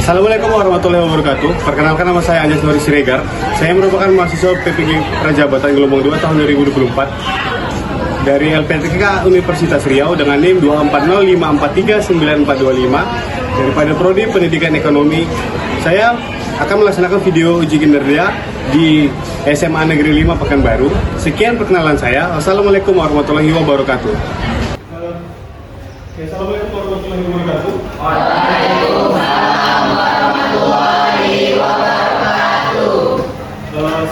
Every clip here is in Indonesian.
Assalamualaikum warahmatullahi wabarakatuh. Perkenalkan, nama saya Anjas Nuri Siregar. Saya merupakan mahasiswa PPG Prajabatan Gelombang 2 tahun 2024 dari LPTK Universitas Riau dengan NIM 240543945 daripada Prodi Pendidikan Ekonomi. Saya akan melaksanakan video uji kinerja di SMA Negeri 5 Pekanbaru. Sekian perkenalan saya. Wassalamualaikum warahmatullahi wabarakatuh. Assalamualaikum warahmatullahi wabarakatuh.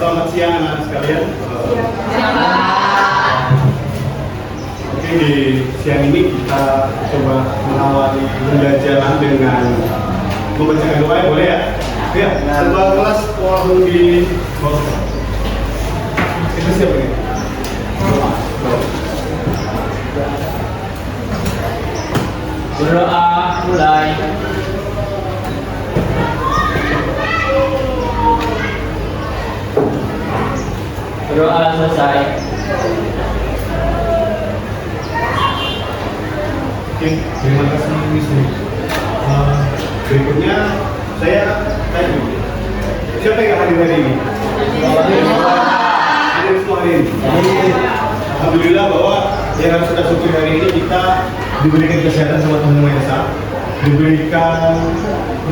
Selamat siang anak sekalian. Oke, di siang ini kita coba mengawali pembelajaran dengan membacakan doa, boleh ya? Ya, setelah kelas langsung di itu siapa nih? Berdoa mulai. Berdoa selesai. Oke, terima kasih Wisnu. Berikutnya saya tanya, siapa yang hadir hari ini? Hadir semua hari ini. Alhamdulillah bahwa yang harus kita syukuri hari ini kita diberikan kesehatan sama Tuhan Yang Maha Esa, diberikan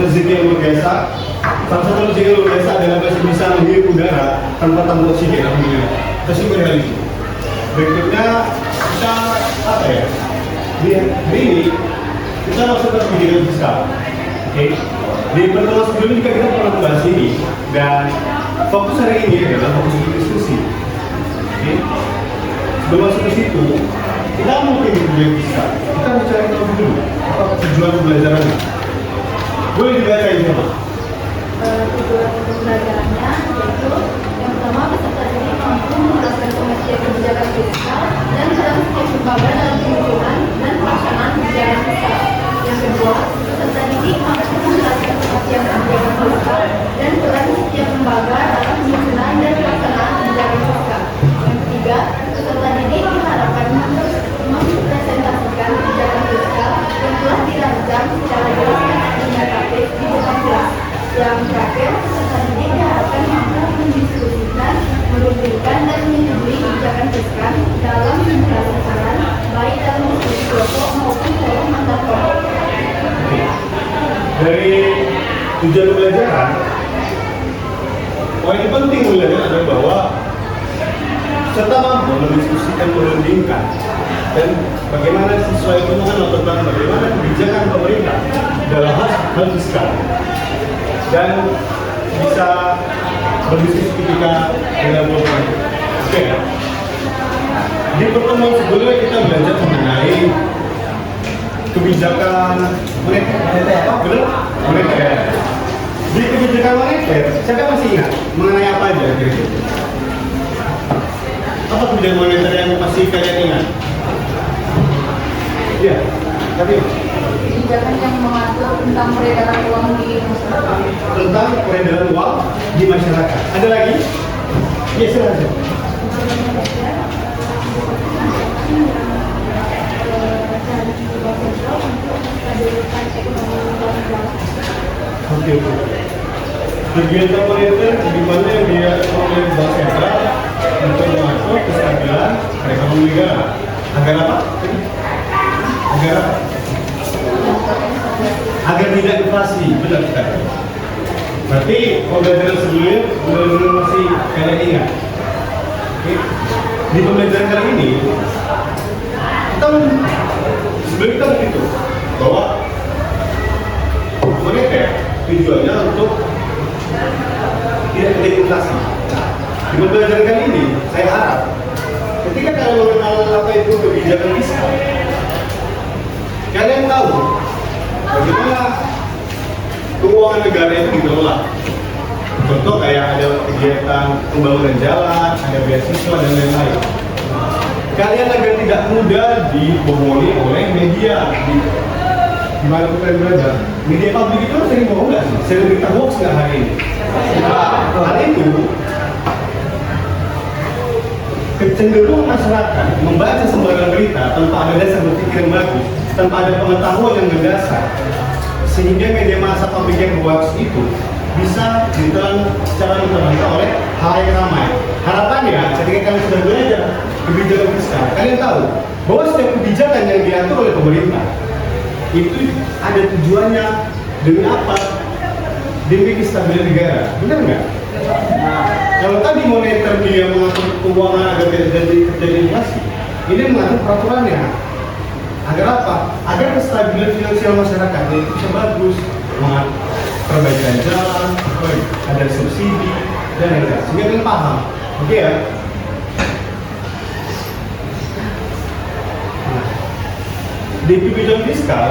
rezeki yang luar biasa. Salah satu rezeki yang luar biasa adalah masih bisa menghirup udara tanpa tambah oksigen. Alhamdulillah. Kita syukuri hal itu. Berikutnya kita apa ya? Di hari ini kita masuk ke pendidikan fiskal. Oke. Di pertemuan sebelumnya juga kita pernah membahas ini, dan fokus hari ini adalah fokus untuk diskusi. Oke. Sebelum masuk ke situ, kita mau ke pendidikan fiskal. Kita mencari tahu dulu apa tujuan pembelajarannya. Boleh dibaca ini apa? Tujuan pembelajarannya yaitu yang pertama, peserta didik mampu menjelaskan pengertian kebijakan fiskal dan peran setiap lembaga dalam penyusunan dan pelaksanaan kebijakan fiskal. Yang kedua, peserta didik mampu menjelaskan pengertian kebijakan fiskal dan peran setiap lembaga dalam penyusunan dan pelaksanaan kebijakan fiskal. Yang ketiga, peserta didik diharapkan mempresentasikan kebijakan fiskal yang telah dirancang secara jelas dan argumentatif di depan kelas. Yang terakhir, peserta didik diharapkan mampu mendiskusikan, merumuskan, dan menyetujui kebijakan fiskal dalam pembelajaran, baik dalam diskusi kelompok maupun forum antar kelompok. Dari tujuan pembelajaran, poin penting pembelajaran adalah bahwa serta mampu mendiskusikan, merundingkan, dan bagaimana siswa itu mengenal tentang bagaimana kebijakan pemerintah dalam hal fiskal, dan bisa berdiskusi ketika dengan global. Oke. Di pertemuan sebelumnya kita belajar mengenai kebijakan moneter. Benar? Moneter. Di kebijakan moneter, siapa masih ingat mengenai apa aja kira-kira? Apa kebijakan moneter yang masih kalian ingat? Iya, tapi Kebijakan yang mengatur tentang peredaran uang di masyarakat. tentang peredaran uang di masyarakat. Ada lagi? Iya, silakan. Oke. Kegiatan moneter di mana yang dia oleh Bank Sentral untuk mengatur kestabilan perekonomian negara. Agar apa? Agar apa? Agar tidak inflasi, benar sekali. Berarti pembelajaran sebelumnya benar-benar masih kalian ingat. Oke. Di pembelajaran kali ini kita sebelum kita begitu bahwa moneter tujuannya untuk tidak terjadi inflasi. Di pembelajaran kali ini saya harap ketika kalian mengenal apa itu kebijakan fiskal, kalian tahu bagaimana keuangan negara itu dikelola. Contoh kayak ada kegiatan pembangunan jalan, ada beasiswa dan lain-lain. Kalian agar tidak mudah dibohongi oleh media di mana kalian berada. Media publik itu sering bohong nggak sih? Sering berita hoax nggak hari ini? Hal itu kecenderungan masyarakat membaca sembarang berita tanpa ada dasar berpikir yang bagus, tanpa ada pengetahuan yang mendasar, sehingga media massa publik yang luas itu bisa ditelan secara internet oleh hal yang ramai. Harapannya ketika kalian sudah belajar kebijakan fiskal, kalian tahu bahwa setiap kebijakan yang diatur oleh pemerintah itu ada tujuannya demi apa? Demi kestabilan negara, benar nggak? Kalau tadi moneter dia mengatur keuangan agar tidak terjadi inflasi, ini mengatur peraturannya. Agar apa? Agar kestabilan finansial masyarakat itu bisa bagus, perbaikan jalan, ada subsidi dan lain-lain. Sehingga kalian paham, oke ya? Nah, di kebijakan fiskal,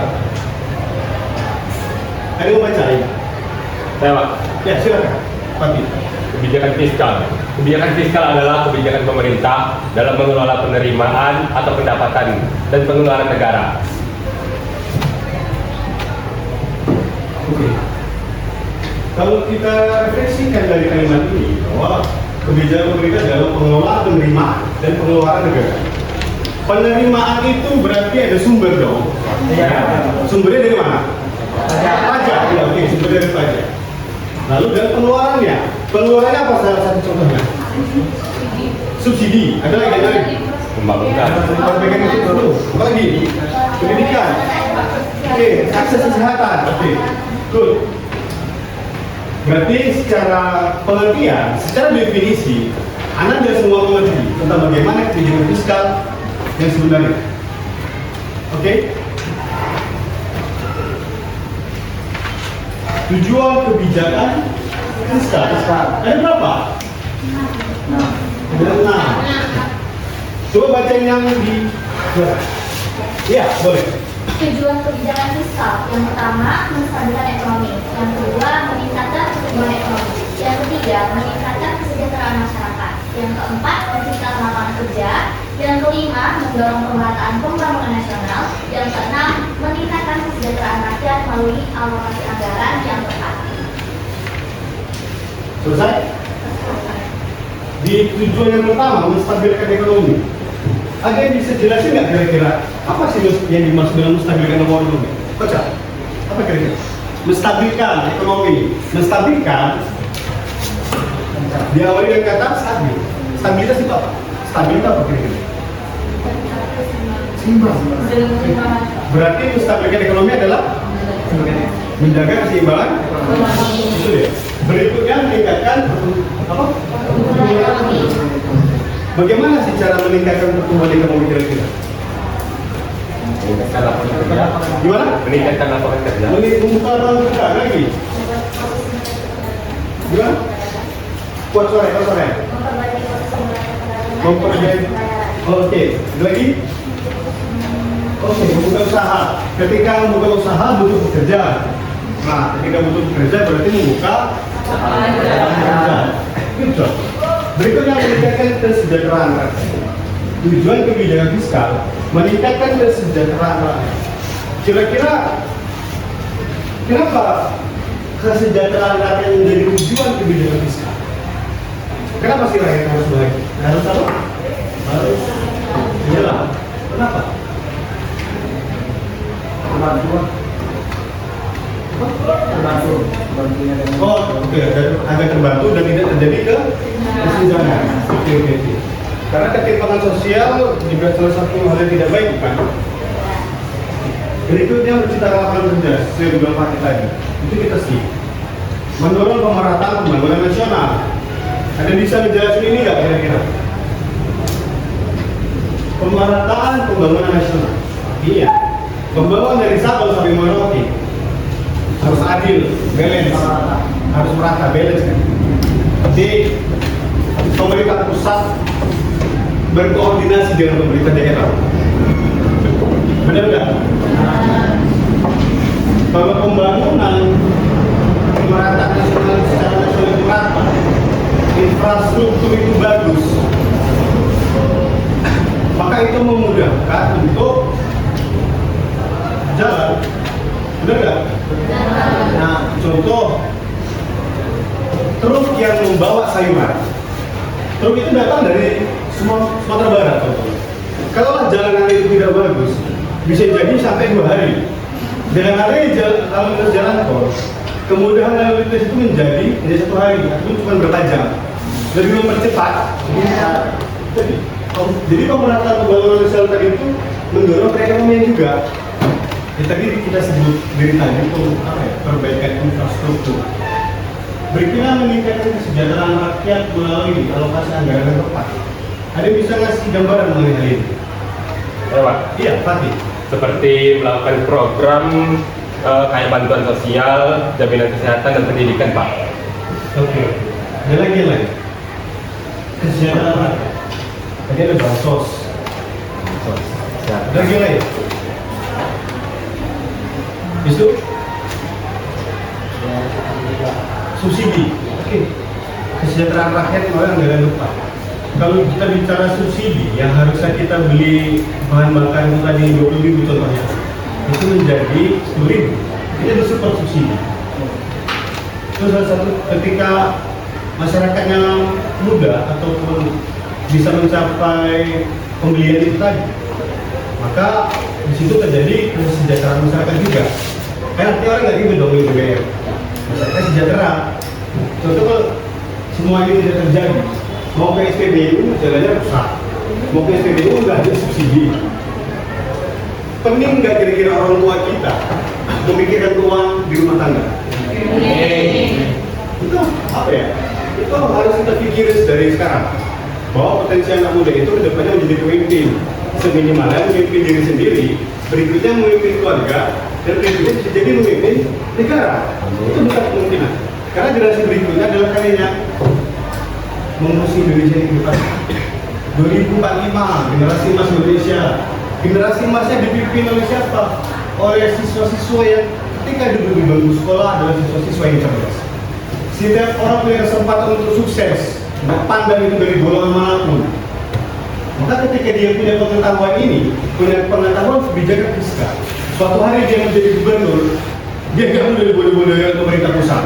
ada yang bacain? Saya Pak, Ya silakan, Pak. kebijakan fiskal. Kebijakan fiskal adalah kebijakan pemerintah dalam mengelola penerimaan atau pendapatan dan pengeluaran negara. Oke. Kalau kita refleksikan dari kalimat ini bahwa kebijakan pemerintah dalam pengelolaan penerimaan dan pengeluaran negara. Penerimaan itu berarti ada sumber dong. Iya. Sumbernya dari mana? Pajak. Ya, oke, sumber dari pajak. Lalu dan pengeluarannya. Pengeluarannya apa salah satu contohnya? Subsidi. Ada lagi? Pembangunan. Perbaikan itu dulu. Apa lagi? Pendidikan. Oke, akses kesehatan. Oke, good. Berarti secara pengertian, secara definisi, Anda tidak semua mengerti tentang bagaimana kebijakan fiskal yang sebenarnya. Oke? Tujuan kebijakan fiskal. Ada berapa? Ada 6. Coba bacain yang di. Ya, boleh. Tujuan kebijakan fiskal yang pertama menstabilkan ekonomi, yang kedua meningkatkan pertumbuhan ekonomi, yang ketiga meningkatkan kesejahteraan masyarakat, yang keempat menciptakan lapangan kerja, yang kelima mendorong pemerataan pembangunan nasional, yang keenam meningkatkan kesejahteraan rakyat melalui alokasi anggaran yang tepat. Selesai? Di tujuan yang pertama menstabilkan ekonomi. Ada yang bisa jelasin nggak kira-kira apa sih yang dimaksud dengan menstabilkan ekonomi? Baca. Apa kira-kira? Menstabilkan ekonomi. Menstabilkan diawali dengan kata stabil. Stabilitas itu apa? Stabilitas apa kira-kira? Seimbang. Berarti menstabilkan ekonomi adalah menjaga keseimbangan. Itu ya. Berikutnya meningkatkan apa? Bagaimana sih cara meningkatkan pertumbuhan ekonomi kira-kira? Meningkatkan lapangan kerja. Gimana? Meningkatkan lapangan kerja. Membuka lapangan kerja lagi. Gimana? Kuat sore. Memperbaiki. Oke, lagi. Oke, membuka usaha. Ketika membuka usaha butuh pekerja. Nah, ketika butuh pekerja berarti membuka lapangan kerja. Gitu. Berikutnya meningkatkan kesejahteraan rakyat. Tujuan kebijakan fiskal meningkatkan kesejahteraan rakyat. Kira-kira kenapa kesejahteraan rakyat menjadi tujuan kebijakan fiskal? Kenapa sih rakyat harus bahagia? Harus apa? Harus. Iyalah. Kenapa? Oh, oke, agar terbantu dan tidak terjadi kesenjangan. Oke. Karena ketimpangan sosial juga salah satu hal yang tidak baik, bukan? Berikutnya menciptakan lapangan kerja, saya bilang Pak tadi. Itu kita sih. Mendorong pemerataan pembangunan nasional. Ada yang bisa menjelaskan ini nggak kira-kira? Pemerataan pembangunan nasional. Iya. Pembangunan dari Sabang sampai Merauke harus adil, balance, harus merata, balance kan. Jadi pemerintah pusat berkoordinasi dengan pemerintah daerah. Benar nggak? Kalau pembangunan pemerataan nasional secara nasional itu merata, infrastruktur itu bagus, maka itu memudahkan untuk jalan. Benar nggak? Nah, contoh truk yang membawa sayuran. Truk itu datang dari Sumatera Barat. Kalau jalanan itu tidak bagus, bisa jadi sampai 2 hari Dengan adanya lalu lintas jalan tol, kemudahan lalu lintas itu menjadi satu hari, itu cuma berapa jam, lebih mempercepat. Jadi pemerataan pembangunan sosial tadi itu mendorong perekonomian juga. Ya, tadi kita sebut dari tadi itu apa ya, perbaikan infrastruktur. Berikutnya meningkatkan kesejahteraan rakyat melalui alokasi anggaran yang tepat. Ada bisa ngasih gambaran mengenai hal ini? Ya, Pak. Iya, Fatih. Seperti melakukan program kayak bantuan sosial, jaminan kesehatan dan pendidikan, Pak. Oke. Ada lagi yang lain. Kesejahteraan rakyat. Tadi ada bansos. Ada lagi yang lain. Itu subsidi. Oke. Kesejahteraan rakyat melalui anggaran tepat. Kalau kita bicara subsidi, yang harusnya kita beli bahan bakar itu tadi 20.000 contohnya, itu menjadi 10.000. Kita disupport subsidi. Itu salah satu ketika masyarakatnya muda ataupun bisa mencapai pembelian itu tadi, maka di situ terjadi kesejahteraan masyarakat juga. Karena artinya orang nggak ribet dong BBM. Masyarakat sejahtera. Contoh kalau semua ini tidak terjadi, mau ke SPBU jalannya rusak, mau ke SPBU nggak ada subsidi. Penting nggak kira-kira orang tua kita memikirkan uang di rumah tangga? Itu apa ya? Itu harus kita pikirin dari sekarang, bahwa potensi anak muda itu kedepannya menjadi pemimpin, seminimalnya memimpin diri sendiri, berikutnya memimpin keluarga, dan berikutnya bisa jadi memimpin negara. Itu besar kemungkinan. Karena generasi berikutnya adalah kalian mengusung Indonesia ini depan. 2045 generasi emas Indonesia. Generasi emasnya dipimpin oleh siapa? Oleh siswa-siswa yang ketika duduk di bangku sekolah adalah siswa-siswa yang cerdas. Setiap orang punya kesempatan untuk sukses, nggak pandang itu dari golongan manapun. Maka ketika dia punya pengetahuan ini, punya pengetahuan kebijakan fiskal, suatu hari dia menjadi gubernur, dia nggak menjadi bodoh-bodohan pemerintah pusat.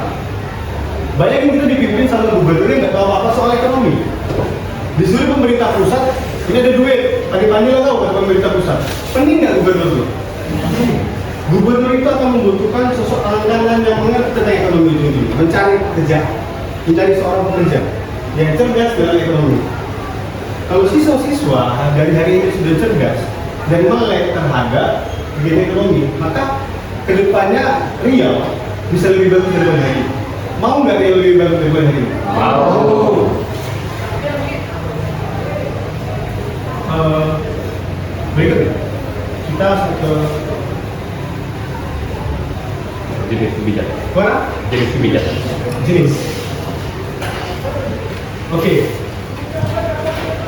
Bayangin kita dipimpin sama gubernur yang nggak tahu apa soal ekonomi. Disuruh pemerintah pusat, ini ada duit, pagi-pagi lo tahu kata pemerintah pusat. Penting nggak gubernur itu? Gubernur itu akan membutuhkan sosok tangan yang mengerti tentang ekonomi itu, mencari kerja, mencari seorang pekerja yang cerdas dalam ekonomi. Kalau siswa-siswa dari hari ini sudah cerdas dan melek terhadap kegiatan ekonomi, maka kedepannya Riau bisa lebih bagus daripada hari ini. Mau nggak Riau lebih bagus daripada hari ini? Mau. Berikutnya kita ke Jenis kebijakan. mana? Jenis kebijakan. Jenis. Oke.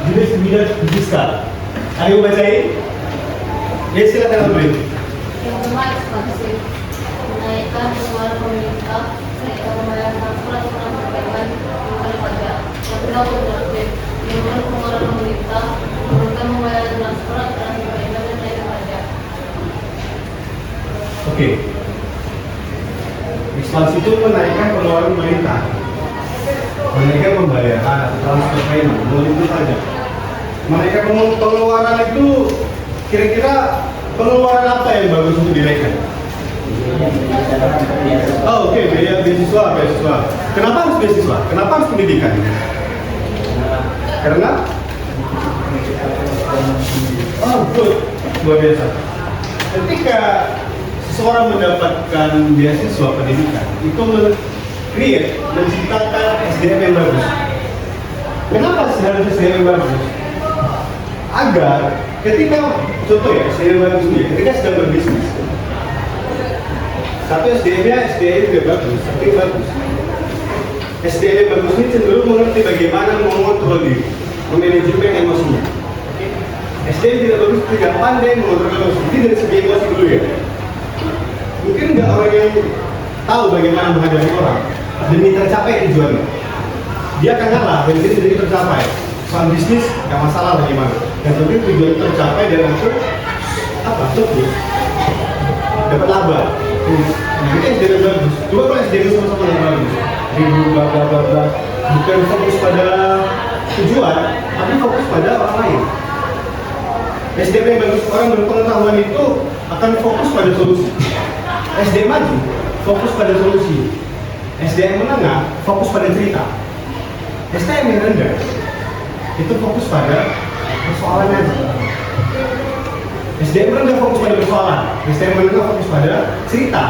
Jenis kebijakan fiskal. Ada yang bacain? Ya silakan Abdul. Yang pertama ekspansi, menaikkan pengeluaran pemerintah, menaikkan pembayaran transfer atau perpajakan bukan pajak. Yang kedua produktif, menurunkan pengeluaran pemerintah, menurunkan pembayaran transfer atau perpajakan dan menaikkan pajak. Oke. Ekspansi itu menaikkan pengeluaran pemerintah, menaikkan pembayaran atau transfer payment, menurunkan pajak. Menaikkan pengeluaran itu kira-kira pengeluaran apa yang bagus untuk dinaikkan? Oh, oke, biaya beasiswa. Kenapa harus beasiswa? Kenapa harus pendidikan? Karena good, luar biasa. Ketika seseorang mendapatkan beasiswa pendidikan, itu menciptakan SDM yang bagus. Kenapa harus SDM yang bagus? Agar ketika, contoh ya, SDM yang bagus ini, ketika sedang berbisnis, satu SDM-nya tidak bagus, tapi bagus. SDM yang bagus ini cenderung mengerti bagaimana mengontrol diri, memanajemen emosinya. SDM tidak bagus, tidak pandai mengontrol emosi. Ini dari segi emosi dulu ya. Mungkin nggak orang yang tahu bagaimana menghadapi orang demi tercapai tujuannya. Dia akan ngalah dan demi tercapai. Soal bisnis nggak masalah bagaimana. Yang penting tujuan tercapai dan aku sukses, dapat laba. Nah ini SDM bagus. Coba kalau SDM sama-sama yang bagus, bukan fokus pada tujuan, tapi fokus pada orang lain. SDM yang bagus, orang berpengetahuan itu akan fokus pada solusi. SDM maju fokus pada solusi, SDM menengah fokus pada cerita, SDM yang rendah itu fokus pada persoalan aja. SDM rendah fokus pada persoalan, SDM menengah fokus pada cerita.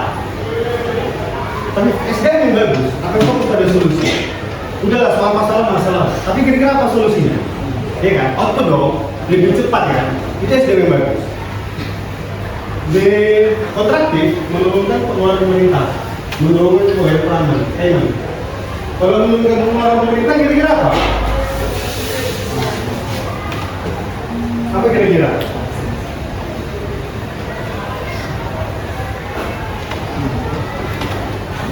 Tapi SDM yang bagus akan fokus pada solusi. Udahlah soal masalah, tapi kira-kira apa solusinya? Ya kan? Output dong, lebih cepat kan? Itu SDM yang bagus. Di kontraktif menurunkan pengeluaran pemerintah, menurunkan pegawai pelayanan, payment. Kalau menurunkan pengeluaran pemerintah kira-kira apa? Apa kira-kira?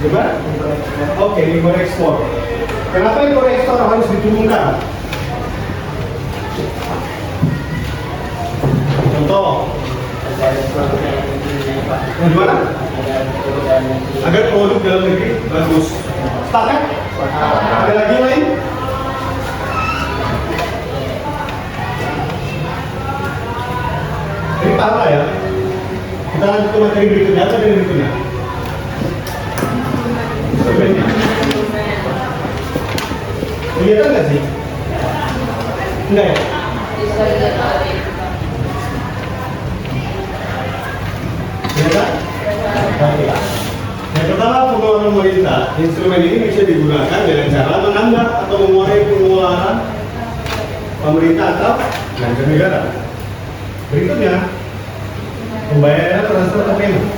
Coba? Oke, impor ekspor. Kenapa impor ekspor harus diturunkan? Contoh, gimana? Agar produk dalam negeri bagus. Sepakat? Ada lagi yang lain? Ini parah ya. Kita lanjut ke materi berikutnya. Apa dari berikutnya? Kelihatan nggak sih? Enggak ya? Kelihatan? Oke. Yang pertama, pengeluaran pemerintah. Instrumen ini bisa digunakan dengan cara menambah atau mengurangi pengeluaran pemerintah atau belanja negara. Berikutnya, pembayaran transfer atau payment.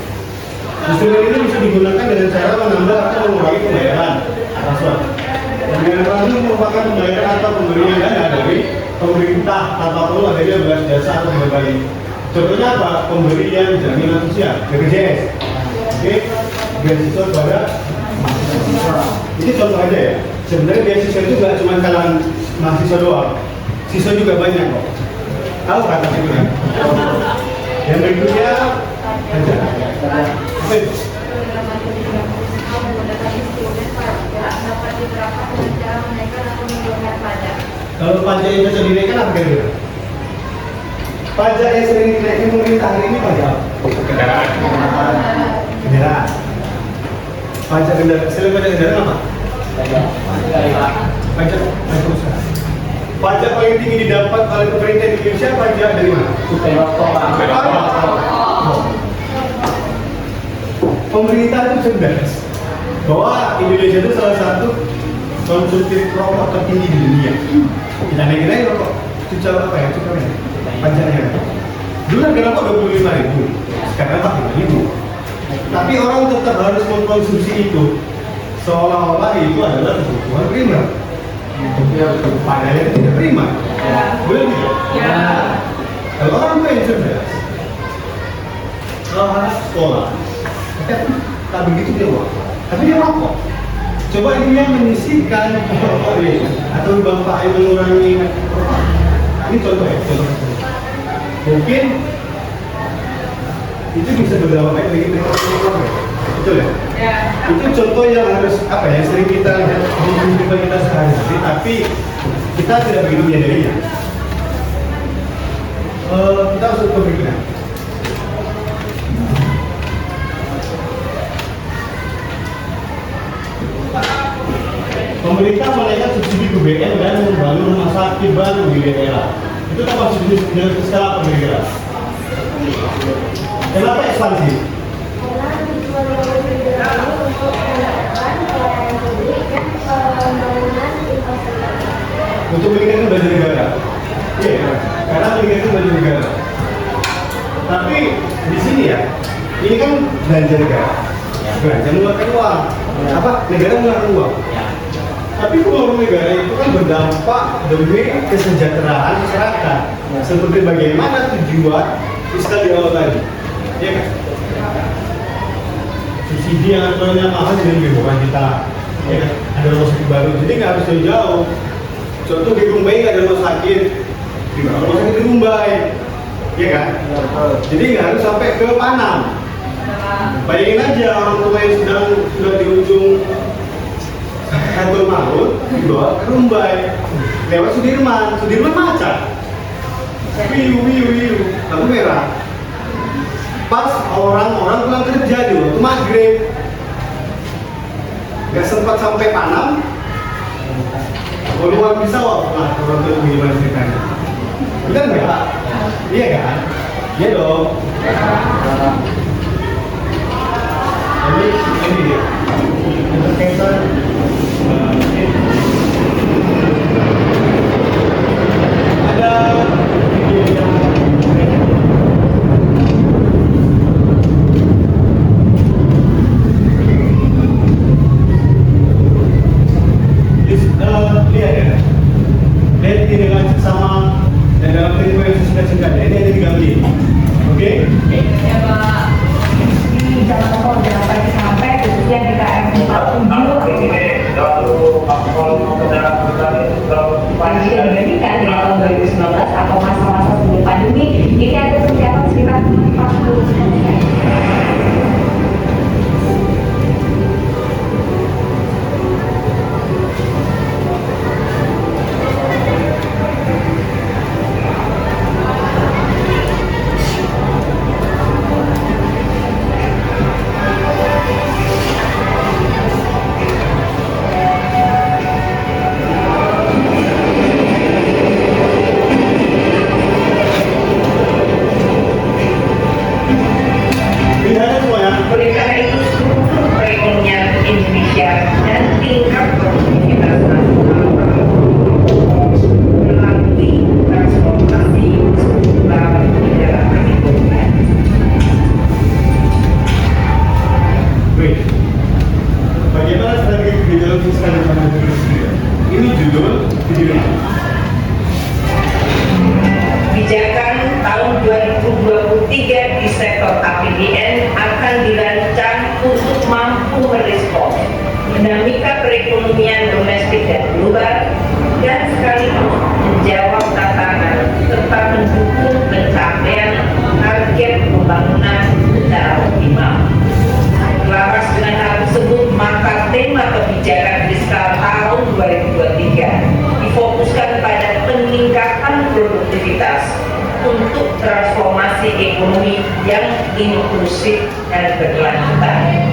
Instrumen ini bisa digunakan dengan cara menambah atau mengurangi pembayaran transfer. Pembayaran transfer merupakan pembayaran atau pemberian dana dari pemerintah tanpa perlu adanya belas jasa atau berbalik. Contohnya apa? Pemberian jaminan sosial, BPJS. Oke, beasiswa kepada mahasiswa. Ini contoh aja ya. Sebenarnya beasiswa itu nggak cuma kalangan mahasiswa doang, siswa juga banyak kok. Tahu kata itu ya? Yang berikutnya pajak. Apa itu? Kalau pajak yang bisa dinaikkan apa kira-kira? Pajak yang sering dinaikkan pemerintah hari ini pajak apa? Kendaraan. Kendaraan. Pajak kendaraan. Selain pajak kendaraan apa? Pajak usaha. Pajak paling tinggi didapat oleh pemerintah Indonesia pajak dari mana? Pemerintah itu cerdas bahwa Indonesia itu salah satu konsumtif rokok tertinggi di dunia. Kita naikin rokok. Cuca apa ya? Cuca ya? Pajaknya. Dulu harga rokok 25.000, sekarang 45.000. Tapi orang tetap harus mengkonsumsi itu seolah-olah itu adalah kebutuhan primer. Padahal itu tidak prima. Boleh gitu? Kalau orang tua yang cerdas, kalau harus sekolah, tak begitu dia rokok. Tapi dia rokok. Coba dia menyisihkan rokok ini atau bapak yang mengurangi rokok. Ini contoh ya, contoh. Mungkin itu bisa berdampak baik bagi mereka. Betul ya? Itu contoh yang harus apa ya, sering kita lihat di kehidupan kita sehari-hari, tapi kita tidak begitu menyadarinya. Kita harus berpikir. Pemerintah menaikkan subsidi BBM dan membangun rumah sakit baru di daerah. Itu apa subsidi skala apa kira-kira? Kenapa ekspansi? Untuk meningkatkan belanja negara. Iya, karena meningkatkan belanja negara. Tapi di sini ya, ini kan belanja negara. Belanja mengeluarkan uang. Apa? Negara mengeluarkan uang. Tapi pengeluaran negara itu kan berdampak demi kesejahteraan masyarakat. Seperti bagaimana tujuan fiskal di awal tadi, ya kan? Subsidi yang aturannya mahal jadi lebih murah kita, ya kan? Ada rumah sakit baru, jadi nggak harus jauh-jauh. Contoh di Rumbai nggak ada rumah sakit, di rumah sakit di Rumbai, ya kan? Jadi nggak harus sampai ke Panam. Bayangin aja orang tua yang sudah di ujung Hatul Maut dibawa ke Rumbai lewat Sudirman macet, wiu, lampu merah. pas orang-orang pulang kerja di waktu maghrib, nggak sempat sampai panam, keluar pesawat lah orang itu gimana ceritanya? Benar nggak Pak? Iya kan? Iya dong. Ini dia. Entertainer. Ada video yang lihat ya. Lihat ini dengan sama dan dalam tempo yang singkat-singkat. Ini ada 3 menit. Oke? Ya Pak. Di jalan tol jangan sampai khususnya di KM 47 dibandingkan dengan tahun 2019 atau masa-masa sebelum pandemi ini ada peningkatan sekitar 40%. Lihatnya semuanya. Oleh karena itu struktur perekonomian Indonesia dan tingkat produktivitas nasional melalui transformasi struktural di dalam perekonomian. Wait. Bagaimana strategi kebijakan fiskal dan moneter sendiri? Ini judul videonya. Kebijakan tahun 2023 di sektor APBN akan dirancang untuk mampu merespons dinamika perekonomian domestik dan global dan sekaligus menjawab tantangan serta mendukung pencapaian target pembangunan secara optimal. Selaras dengan hal tersebut, maka tema kebijakan fiskal tahun 2023 difokuskan pada peningkatan produktivitas untuk transformasi ekonomi yang inklusif dan berkelanjutan.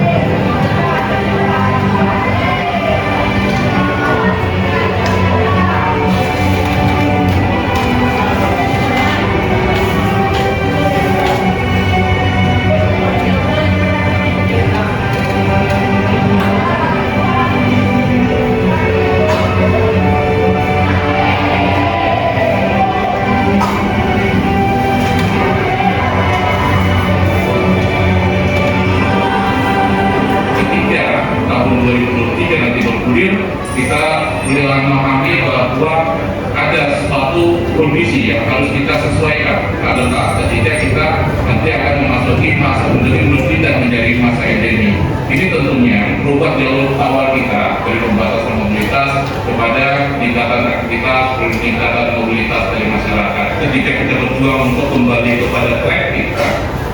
Tahun 2023 nanti bergulir, kita mulai memahami bahwa ada suatu kondisi yang harus kita sesuaikan adalah ketika kita nanti akan memasuki masa endemi dan menjadi masa endemi. Ini tentunya merubah jalur awal kita dari pembatasan mobilitas kepada peningkatan aktivitas, peningkatan mobilitas dari masyarakat. Ketika kita berjuang untuk kembali kepada track kita,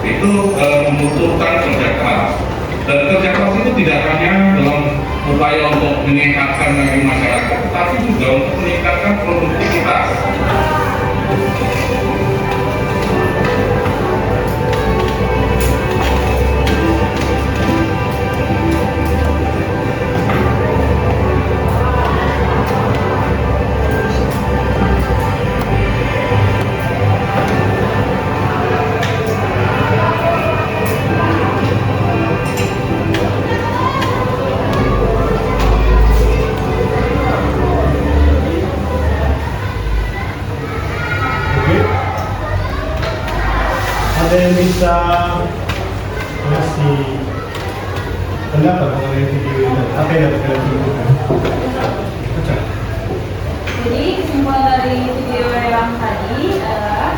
itu membutuhkan kerja keras. Dan kerja keras itu tidak hanya dalam upaya untuk meningkatkan lagi masyarakat, tapi juga untuk meningkatkan produktivitas. Ada yang bisa ngasih pendapat mengenai video ini? Apa yang dapat kalian simpulkan? Ucap. Jadi kesimpulan dari video yang tadi adalah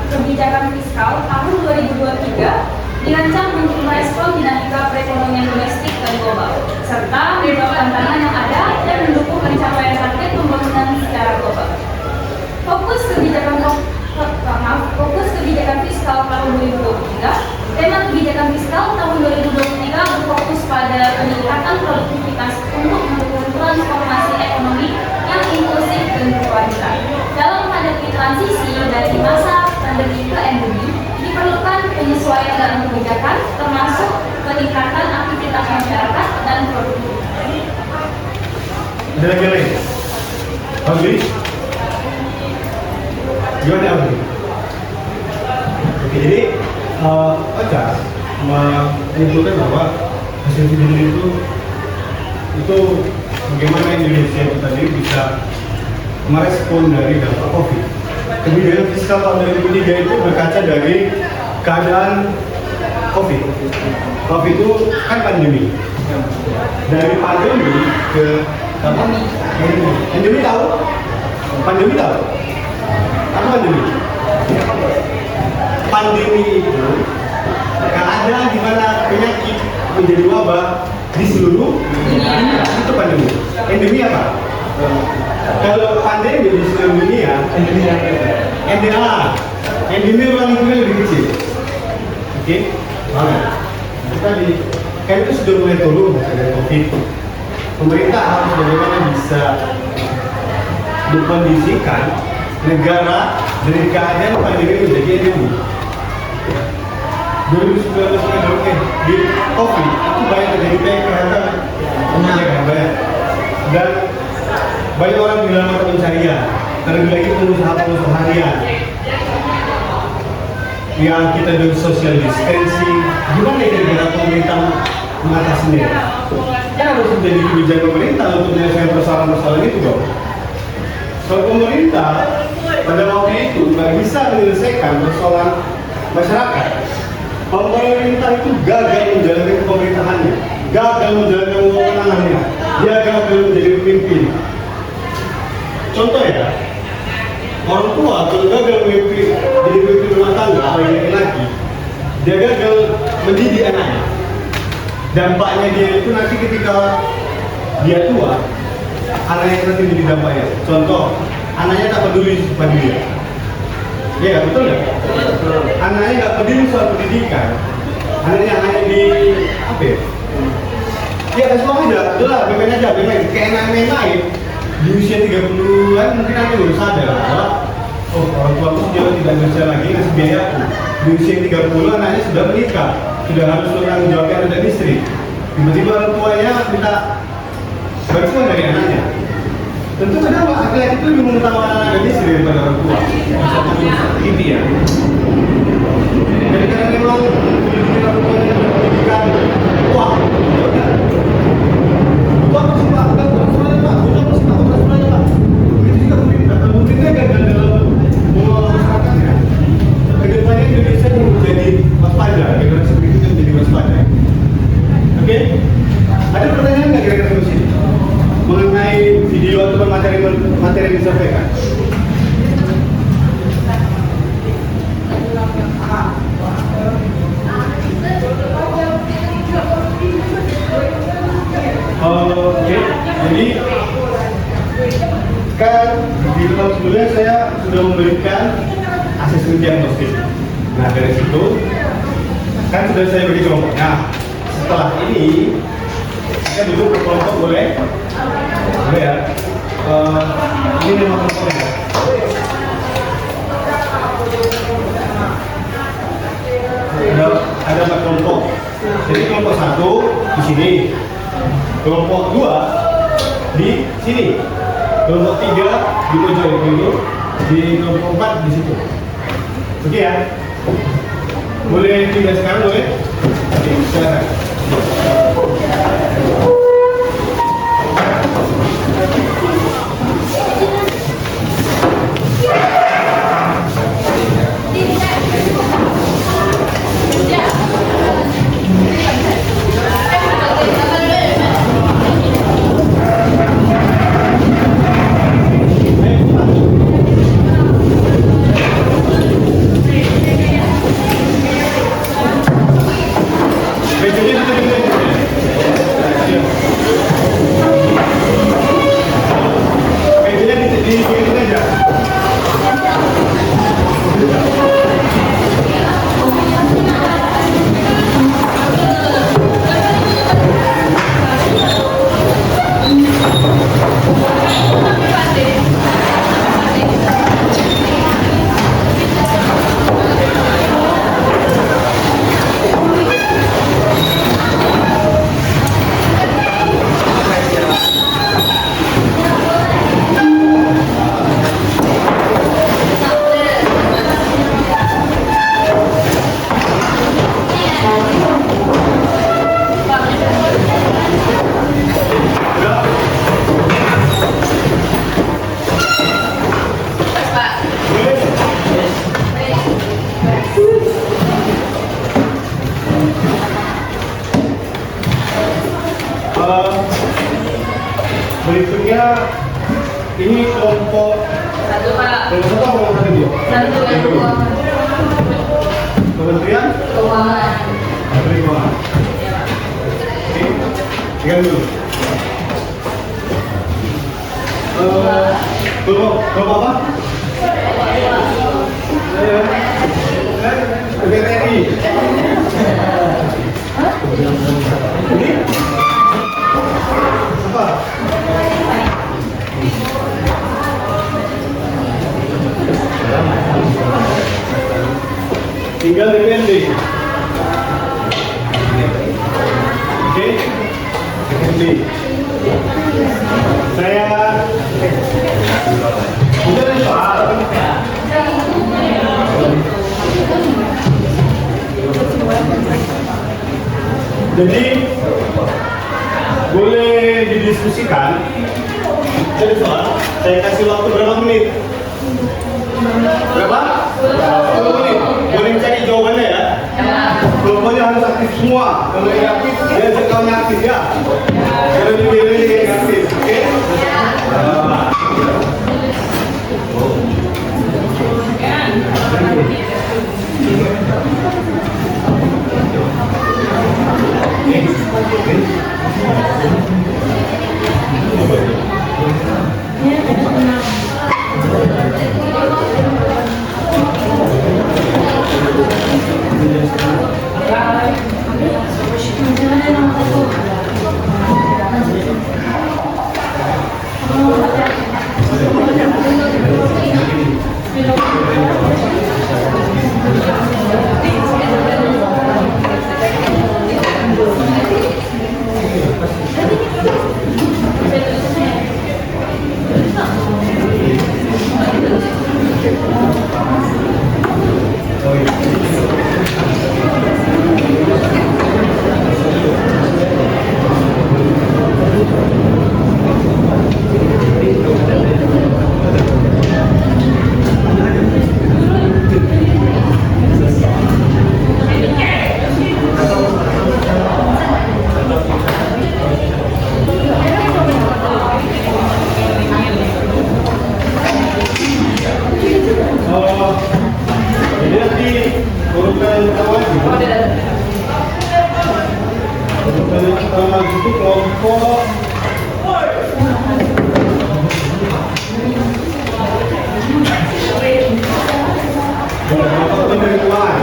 kebijakan fiskal tahun 2023 dirancang untuk merespon dinamika perekonomian domestik dan global, serta menjawab tantangan yang ada dan mendukung pencapaian target pembangunan secara global. Fokus kebijakan fiskal tahun 2023, tema kebijakan fiskal tahun 2023 berfokus pada peningkatan produktivitas untuk mendukung transformasi ekonomi yang inklusif dan berkelanjutan. Dalam menghadapi transisi dari masa pandemi ke endemi, diperlukan penyesuaian dalam kebijakan termasuk peningkatan aktivitas masyarakat dan produktivitas. Ada lagi lain? Abdi? Gimana Abdi? Oke, jadi Ocha menyimpulkan bahwa hasil video itu bagaimana Indonesia itu tadi bisa merespon dari dampak COVID. Kebijakan fiskal tahun 2003 itu berkaca dari keadaan COVID. COVID itu kan pandemi. Dari pandemi ke apa? Endemi tahu? Pandemi tahu? Apa pandemi? Pandemi itu keadaan di mana penyakit menjadi wabah di seluruh dunia, itu pandemi. Endemi apa? Kalau pandemi di seluruh dunia, endemi ruang lingkupnya lebih kecil. Oke? Tadi kan itu sudah mulai turun dari COVID. Pemerintah harus bagaimana bisa mengkondisikan negara dari keadaan pandemi menjadi endemi. 2019 di COVID itu banyak terjadi PHK, banyak, dan banyak orang bilang mata pencarian, terlebih lagi pengusaha harian yang kita dengan social distancing. Gimana kira-kira pemerintah mengatasinya? Ya harus menjadi kebijakan pemerintah untuk menyelesaikan persoalan-persoalan itu dong. Kalau pemerintah pada waktu itu nggak bisa menyelesaikan persoalan masyarakat, pemerintah itu gagal menjalankan pemerintahannya, gagal menjalankan wewenangnya, dia gagal menjadi pemimpin. Contoh ya, orang tua kalau gagal jadi pemimpin rumah tangga, apalagi laki-laki, dia gagal mendidik anaknya. Dampaknya dia itu nanti ketika dia tua, anaknya nanti menjadi dampaknya. Contoh, anaknya tak peduli pada dia. Ya, betul nggak? Anaknya nggak peduli soal pendidikan, anaknya hanya di apa ya? Ya semua aja, itulah bebek aja, bebek. Kayak anak main-main di usia 30-an mungkin anaknya baru sadar bahwa oh orang tua aku sudah tidak bisa lagi ngasih biaya aku. Di usia 30 anaknya sudah menikah, sudah harus bertanggung jawab anak dan istri. Tiba-tiba orang tuanya minta bantuan dari anaknya. Tentu kenapa laki-laki itu lebih mengutamakan anak dan istri daripada orang tua. Ini ya. Jadi karena memang pendidikan orang tuanya pendidikan wah, bukan masih pak, bukan semuanya pak, bukan masih pak, bukan semuanya pak. Begitu juga pemerintah, pemerintah gagal dalam mengelola masyarakatnya. Kedepannya Indonesia menjadi waspada, generasi berikutnya menjadi waspada. Oke? Ada pertanyaan nggak kira-kira di sini mengenai video atau materi yang disampaikan? Oke, jadi kan di tahun sebelumnya saya sudah memberikan asesmen diagnostik. Nah dari situ kan sudah saya beri kelompok. Nah setelah ini kita duduk ke kelompok boleh ya. Ini nama kelompoknya. Ada 4 kelompok. Jadi kelompok 1 di sini, kelompok 2 di sini, kelompok 3 di pojok itu, di kelompok 4 di situ. Oke ya? Boleh pindah sekarang boleh? Oke, silakan. Bejanya Berikutnya ini kelompok Satu Pak. kelompok satu apa kelompok satu dia? Satu yang keuangan. Kementerian Keuangan. Keuangan. Oke, tinggal dulu. Kelompok apa? BTNI. Ini apa? Tinggal DPRD. Oke, DPRD. Saya udah nih soal. Jadi boleh didiskusikan. Jadi soal, saya kasih waktu berapa menit? Berapa? 10 menit. Boleh cari jawabannya ya. Kelompoknya harus aktif semua. Kalau yang aktif, dia sekalian aktif ya. Kalau dipilih yang aktif, oke? Jadi nanti urutan awal itu kelompok pemerintahan.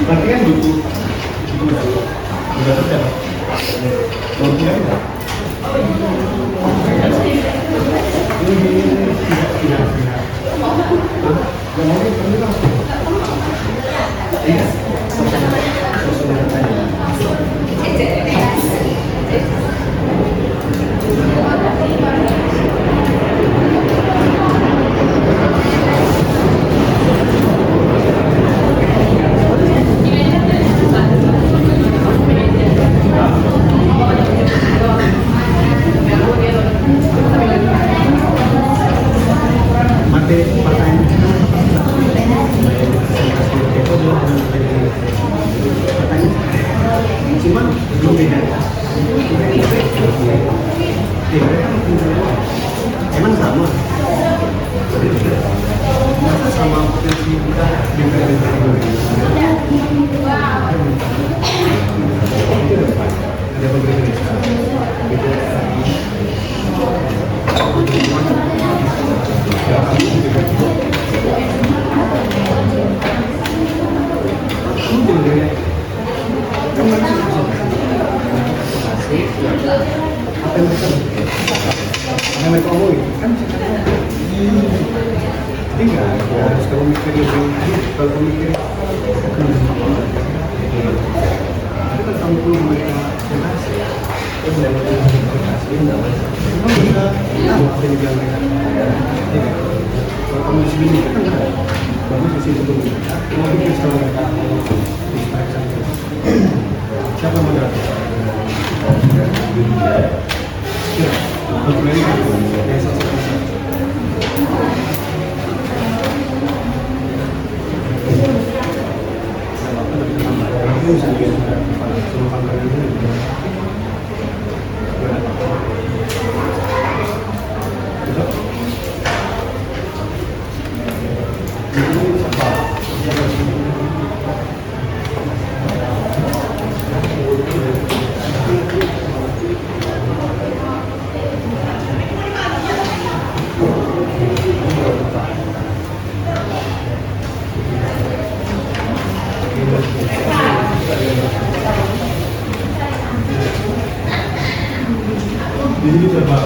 Berarti kan butuh berapa jam? Cuman belum beda. Emang sama. Masa sama potensi kita ada mereka omongin kan tinggal harus kamu mikir kalau kamu mikir itu kan kamu perlu mereka generasi memang bisa tahu apa yang dibilang mereka kalau kamu di sini kan enggak bagus di sini dulu mau bikin sama mereka siapa yang mengerti untuk mereka yang satu-satu Jadi coba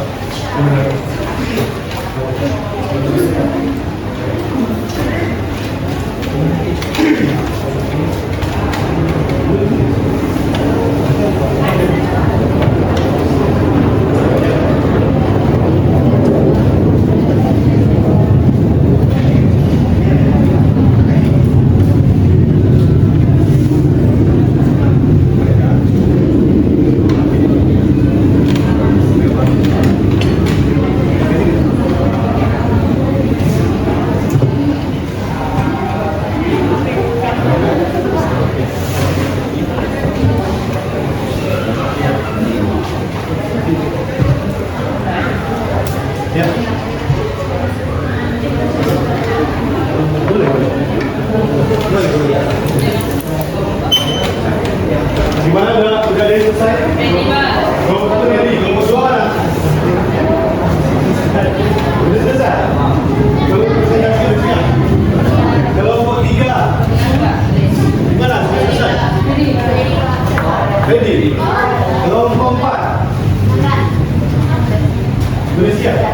ya?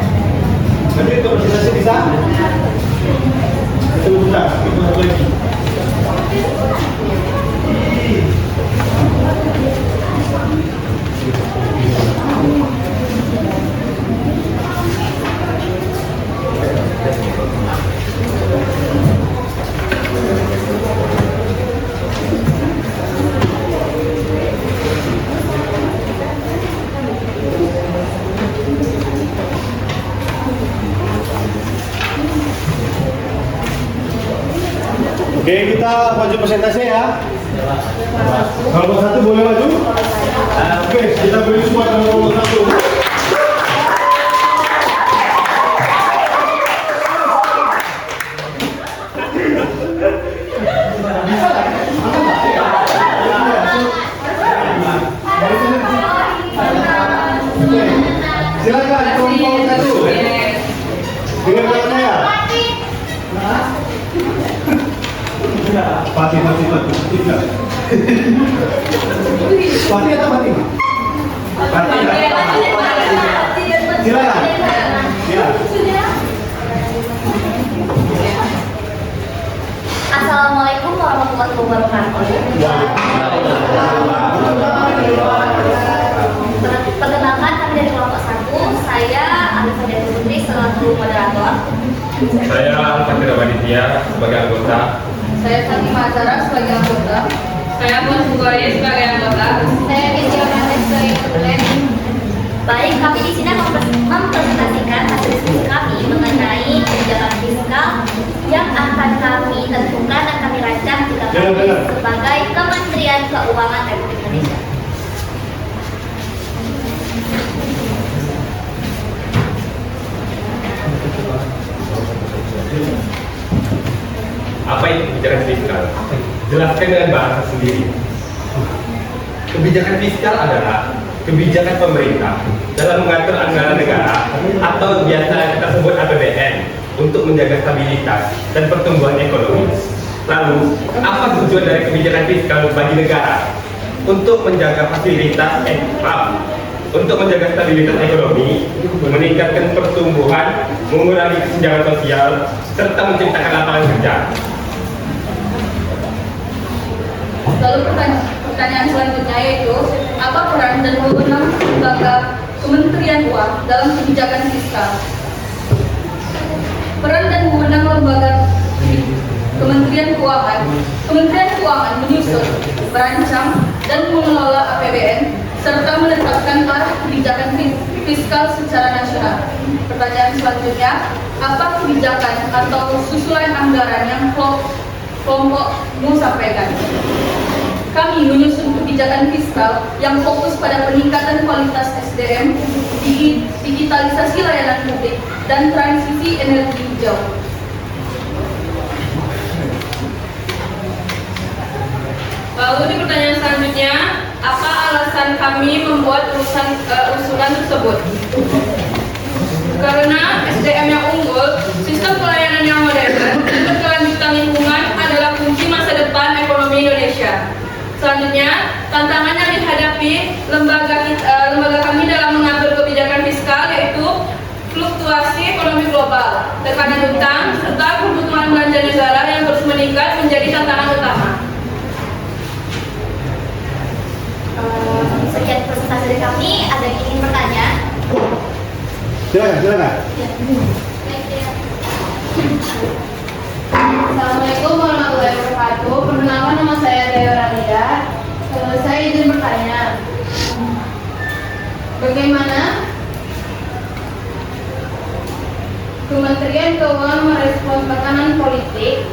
Nanti untuk presentasi bisa? Itu bisa, itu satu lagi. Oke, kita maju presentasi ya. Kelompok satu boleh maju? Oke, kita beri semua kelompok satu. Silakan kelompok satu. Dengar kata saya. Pati. Pati atau Pati? Pati. Silakan. Assalamualaikum warahmatullahi wabarakatuh. Perkenalkan, kami dari kelompok 1. Saya Arifah Dewi Putri selaku moderator. Saya Fatir Abaditya sebagai anggota. Saya Fatimah Azhara sebagai anggota. Saya Bos Bukhari sebagai anggota. Saya Gisya Rahman sebagai ketua. Baik, kami di sini mempresentasikan hasil diskusi kami mengenai kebijakan fiskal yang akan kami tentukan dan kami rancang jika kami sebagai Kementerian Keuangan Republik Indonesia. Apa itu kebijakan fiskal? Jelaskan dengan bahasa sendiri. Kebijakan fiskal adalah kebijakan pemerintah dalam mengatur anggaran negara atau biasa kita sebut APBN untuk menjaga stabilitas dan pertumbuhan ekonomi. Lalu, apa tujuan dari kebijakan fiskal bagi negara? Untuk menjaga fasilitas untuk menjaga stabilitas ekonomi, meningkatkan pertumbuhan, mengurangi kesenjangan sosial, serta menciptakan lapangan kerja. Lalu pertanyaan selanjutnya yaitu, apa peran dan wewenang lembaga Kementerian Keuangan dalam kebijakan fiskal? Peran dan wewenang lembaga Kementerian Keuangan menyusun, merancang, dan mengelola APBN serta menetapkan arah kebijakan fiskal secara nasional. Pertanyaan selanjutnya, apa kebijakan atau susulan anggaran yang kelompokmu sampaikan? Kami menyusun kebijakan fiskal yang fokus pada peningkatan kualitas SDM, digitalisasi layanan publik, dan transisi energi hijau. Lalu di pertanyaan selanjutnya, apa alasan kami membuat usulan tersebut? Karena SDM yang unggul, sistem pelayanan yang modern, dan kelanjutan lingkungan adalah kunci masa depan ekonomi Indonesia. Selanjutnya, tantangan yang dihadapi lembaga kami dalam mengatur kebijakan fiskal yaitu fluktuasi ekonomi global, tekanan utang, serta kebutuhan belanja negara yang terus meningkat menjadi tantangan utama. Sekian presentasi dari kami. Ada yang ingin bertanya? Silakan. Assalamualaikum warahmatullahi wabarakatuh. Perkenalkan, nama saya Dewa Ramida. Saya izin bertanya, bagaimana Kementerian Keuangan merespon tekanan politik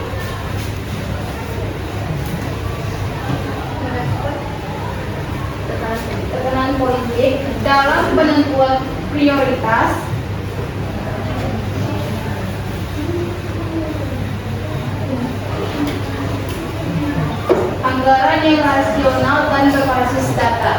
dalam penentuan prioritas anggaran yang rasional dan berbasis data.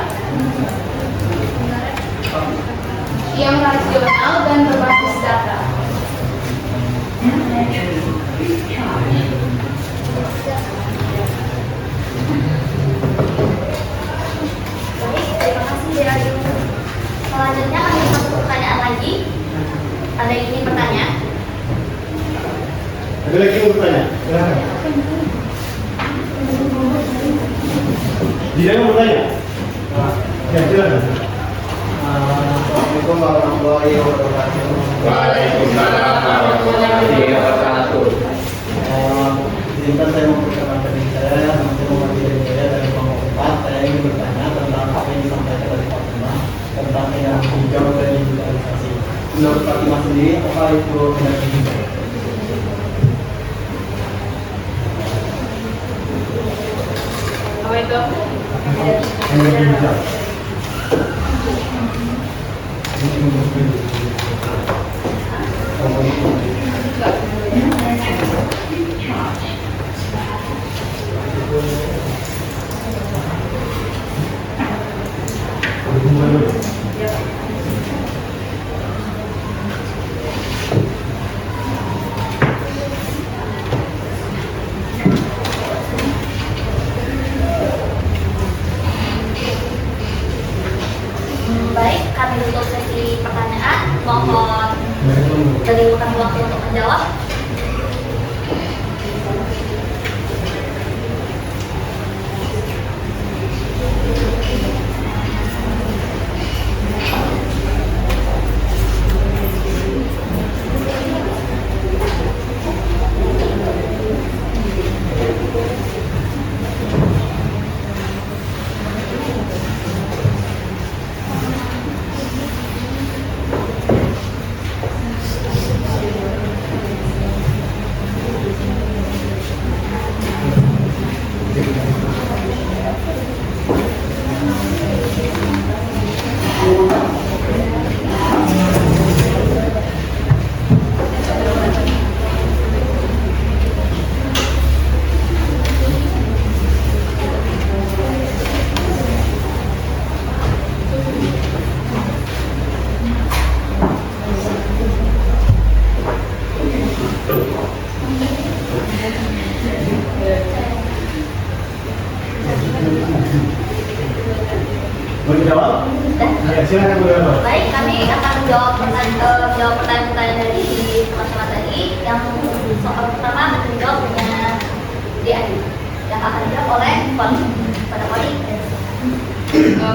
Baik, terima kasih Dirayu. Selanjutnya kami masuk pertanyaan lagi. Ada lagi yang mau bertanya? Silakan. Di dalam mau bertanya? Ya, silakan. Assalamualaikum warahmatullahi wabarakatuh. Waalaikumsalam warahmatullahi wabarakatuh. Izinkan saya memperkenalkan diri saya, nama saya Muhammad Hidayat Jaya dari Kelompok 4. Saya ingin bertanya tentang apa yang disampaikan oleh Pak Fatimah tentang energi hijau dan digitalisasi. Menurut Pak Fatimah sendiri, apa itu energi hijau? Apa itu? Energi hijau. Baik, kami tutup sesi pertanyaan. Mohon berikan waktu untuk menjawab. Mau dijawab? Ya, silakan Bu Yono. Baik, kami akan menjawab pertanyaan-pertanyaan dari teman-teman tadi. Yang soal pertama akan dijawabnya di Ayu, yang akan dijawab oleh Poli. Pada Poli.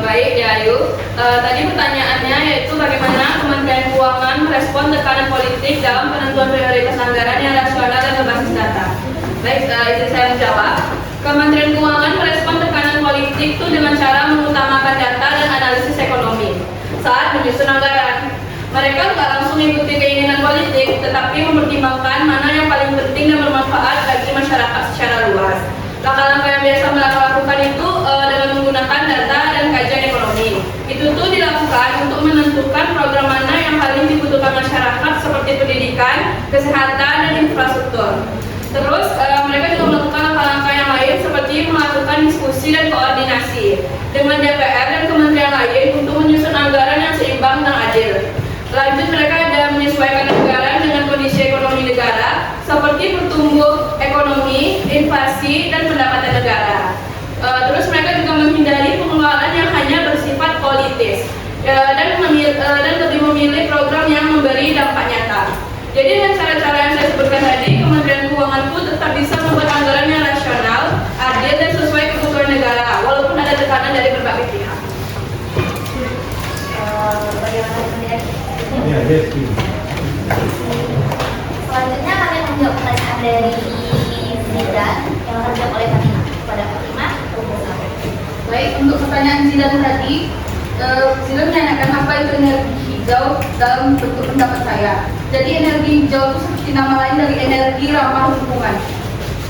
Baik, ya Ayu. Tadi pertanyaannya yaitu bagaimana Kementerian Keuangan merespon tekanan politik dalam penentuan prioritas anggaran yang rasional dan berbasis data. Baik, itu saya menjawab. Kementerian Keuangan merespon tekanan politik itu dengan cara mengutamakan data dan analisis ekonomi saat menyusun anggaran. Mereka tidak langsung mengikuti keinginan politik, tetapi mempertimbangkan mana yang paling penting dan bermanfaat bagi masyarakat secara luas. Langkah-langkah yang biasa mereka lakukan itu dengan menggunakan data dan kajian ekonomi. Itu tuh dilakukan untuk menentukan program mana yang paling dibutuhkan masyarakat seperti pendidikan, kesehatan, dan infrastruktur. Terus mereka juga melakukan langkah-langkah yang lain seperti melakukan diskusi dan koordinasi dengan DPR dan kementerian lain untuk menyusun anggaran yang seimbang dan adil. Lanjut, mereka ada menyesuaikan anggaran dengan kondisi ekonomi negara seperti pertumbuhan ekonomi, inflasi, dan pendapatan negara. Terus mereka juga menghindari pengeluaran yang hanya bersifat politis dan lebih memilih program yang memberi dampak nyata. Jadi dengan cara-cara yang saya sebutkan tadi, Kementerian Keuangan pun tetap bisa membuat anggaran yang rasional, adil, dan sesuai kebutuhan negara, walaupun ada tekanan dari berbagai pihak. Bagaimana kemudian? Ya, yes. Selanjutnya kami akan menjawab pertanyaan dari Zidan yang akan dijawab oleh Fatimah. Pada Fatimah, Baik, untuk pertanyaan Zidan tadi, Zidan menanyakan apa itu energi hijau dalam bentuk pendapat saya. Jadi energi hijau itu seperti nama lain dari energi ramah lingkungan.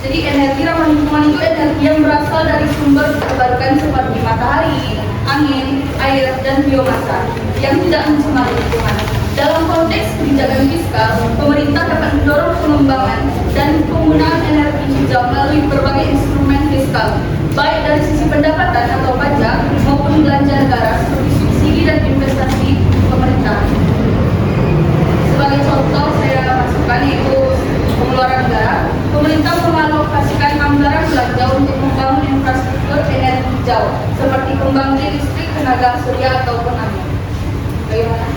Jadi energi ramah lingkungan itu energi yang berasal dari sumber terbarukan seperti matahari, angin, air, dan biomasa yang tidak mencemari lingkungan. Dalam konteks kebijakan fiskal, pemerintah dapat mendorong pengembangan dan penggunaan energi hijau melalui berbagai instrumen fiskal, baik dari sisi pendapatan atau pajak maupun belanja negara seperti subsidi dan investasi pemerintah. Sebagai contoh saya masukkan yaitu pengeluaran negara, pemerintah mengalokasikan anggaran belanja untuk membangun infrastruktur energi hijau seperti pembangkit listrik tenaga surya ataupun angin. Bagaimana?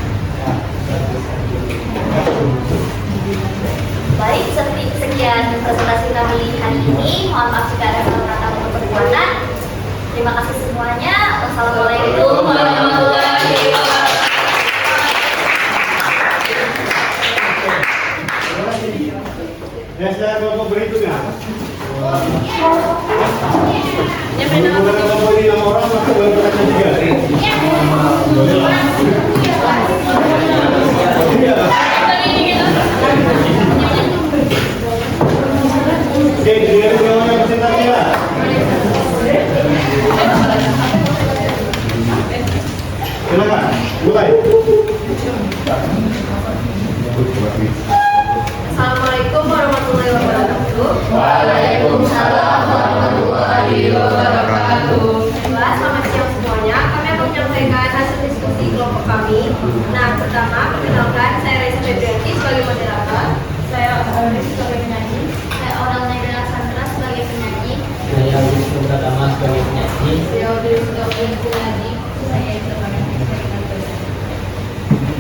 Baik, sekian presentasi kami hari ini. Mohon maaf jika ada salah kata atau perbuatan. Terima kasih semuanya. Wassalamualaikum warahmatullahi wabarakatuh. Ya, saya kelompok berikutnya. Ya, Kalau bukan kelompok ini 6 orang, maka boleh berkata 3. Boleh lah. Iya. Oke, dia punya presentasi lah. Silakan, mulai. Assalamualaikum warahmatullahi wabarakatuh. Waalaikumsalam warahmatullahi wabarakatuh. Selamat siang semuanya. Kami akan menyampaikan hasil diskusi kelompok kami. Nah, pertama, perkenalkan, saya Raisa Febrianti sebagai moderator. Saya Aurel sebagai penyanyi. Saya Aurel Naila Sandra sebagai penyanyi. Saya Wisnu Pratama sebagai penyanyi. Saya Audrey sebagai penyanyi. Saya sebagai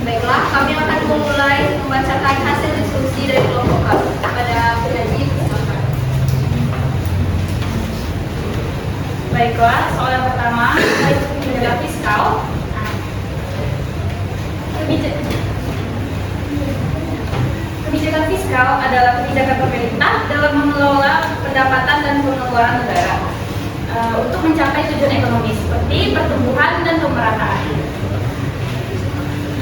Baiklah, kami akan memulai membacakan hasil diskusi dari kelompok kami kepada penyanyi. Silakan. Baiklah, soal yang pertama, kebijakan fiskal. Kebijakan fiskal adalah kebijakan pemerintah dalam mengelola pendapatan dan pengeluaran negara untuk mencapai tujuan ekonomi seperti pertumbuhan dan pemerataan.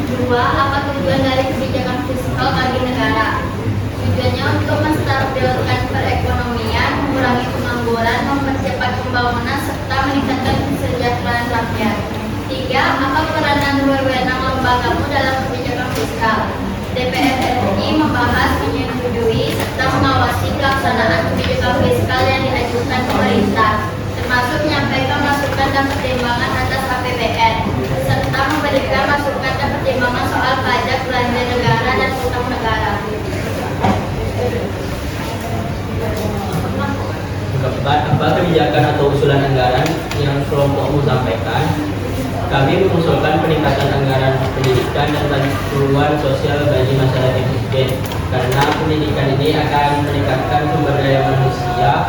Dua, apa tujuan dari kebijakan fiskal bagi negara? Tujuannya untuk menstabilkan perekonomian, mengurangi pengangguran, mempercepat pembangunan, serta meningkatkan kesejahteraan rakyat. Tiga, apa peranan wewenang lembagamu dalam kebijakan fiskal? DPR RI membahas, menyetujui, serta mengawasi pelaksanaan kebijakan fiskal yang diajukan pemerintah, termasuk menyampaikan masukan dan pertimbangan atas APBN, serta memberikan masukan dan pertimbangan soal pajak, belanja negara, dan utang negara. Keempat, apa kebijakan atau usulan anggaran yang kelompokmu sampaikan? Kami mengusulkan peningkatan anggaran pendidikan dan bantuan sosial bagi masyarakat miskin, karena pendidikan ini akan meningkatkan sumber daya manusia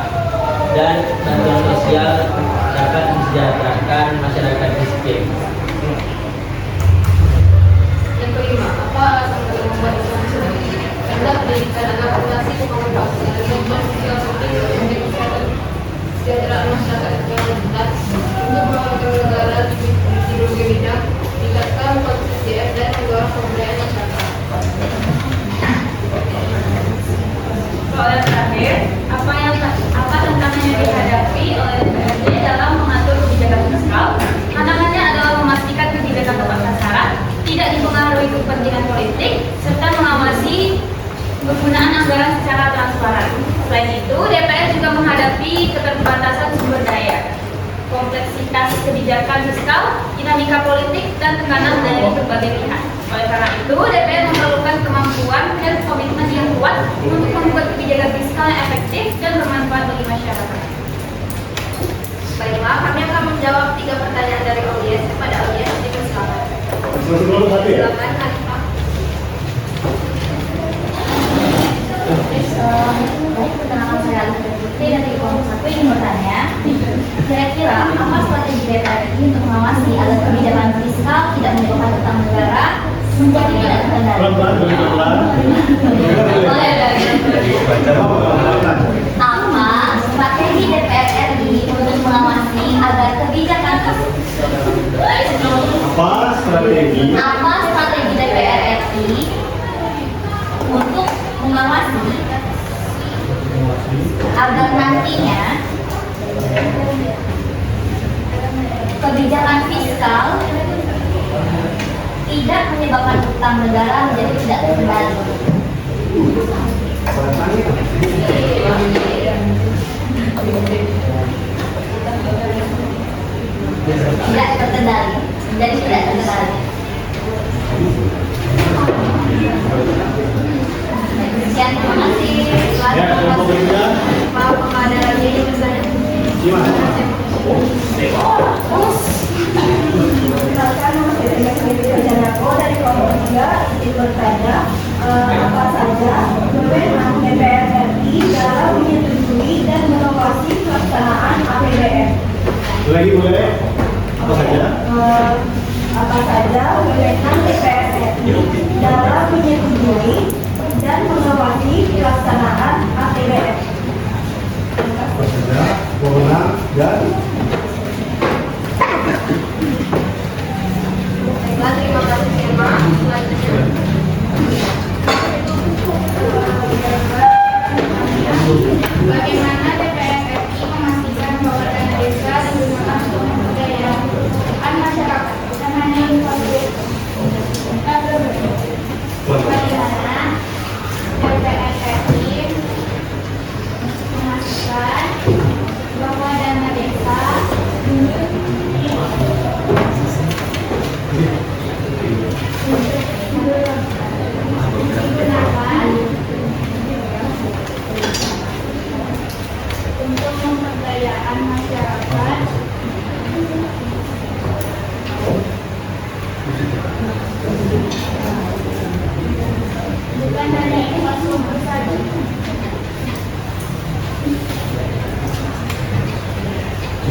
dan bantuan sosial dapat mensejahterakan masyarakat miskin. Yang kelima, apa alasan bagi membuat isu ini? Karena pendidikan adalah fondasi pembangunan bangsa dan bantuan sosial penting untuk kesehatan kesejahteraan masyarakat yang rentan untuk membangun negara di berbagai bidang, meningkatkan kualitas SDM dan mendorong pemberdayaan masyarakat. Soal yang terakhir, apa tantangan yang dihadapi oleh DPRD dalam mengatur kebijakan fiskal? Tantangannya adalah memastikan kebijakan tepat sasaran, tidak dipengaruhi kepentingan politik, serta mengawasi penggunaan anggaran secara transparan. Selain itu, DPR juga menghadapi keterbatasan sumber daya, kompleksitas kebijakan fiskal, dinamika politik, dan tekanan dari berbagai pihak. Oleh karena itu, DPR memerlukan kemampuan dan komitmen yang kuat untuk membuat kebijakan fiskal yang efektif dan bermanfaat bagi masyarakat. Baiklah, kami akan menjawab 3 pertanyaan dari audiens kepada audiens di silakan. Masih kelompok 1 ya? Silakan, Hanifah. Baik, perkenalkan saya Alif Putri dari kelompok 1 ingin bertanya, kira-kira apa strategi DPR ini untuk mengawasi agar kebijakan fiskal tidak menyebabkan utang negara menjadi tidak terkendali? Pelan-pelan, pelan-pelan. Boleh, apa strategi DPR RI untuk mengawasi agar kebijakan Apa strategi DPR RI untuk mengawasi agar nantinya kebijakan fiskal tidak menyebabkan utang negara menjadi tidak terkendali? Tidak terkendali, jadi tidak terkendali. Sekian, terima kasih. Ya, kelompok berikutnya. Maaf, apa ada lagi yang bertanya? Gimana? Misalkan Mas Janako dari kelompok 3 ingin bertanya, Apa saja kewenangan DPR RI dalam menyetujui dan mengawasi pelaksanaan APBN? Lagi boleh? Apa saja? Apa saja kewenangan DPR RI dalam menyetujui dan mengawasi pelaksanaan APBN? Apa saja? Wewenang dan Baiklah, terima kasih Firma. Selanjutnya. Bagaimana DPR RI memastikan bahwa dana desa digunakan untuk pemberdayaan masyarakat, bukan hanya infrastruktur? Bagaimana DPR RI memastikan bahwa dana desa digunakan untuk pemberdayaan masyarakat, bukan hanya infrastruktur saja?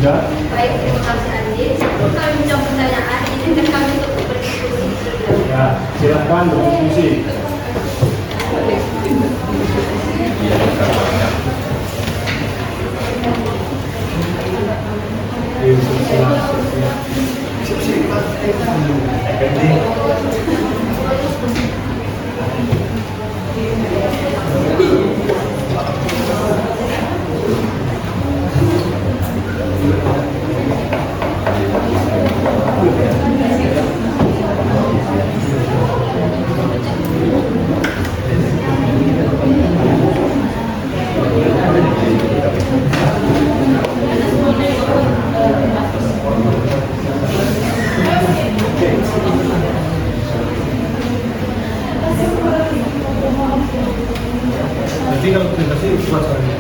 sudah? Baik, terima kasih Andi. Sebelum kami menjawab pertanyaan, izinkan kami untuk berdiskusi terlebih dahulu. Ya, silakan berdiskusi. Nanti kalau presentasi buat soalnya.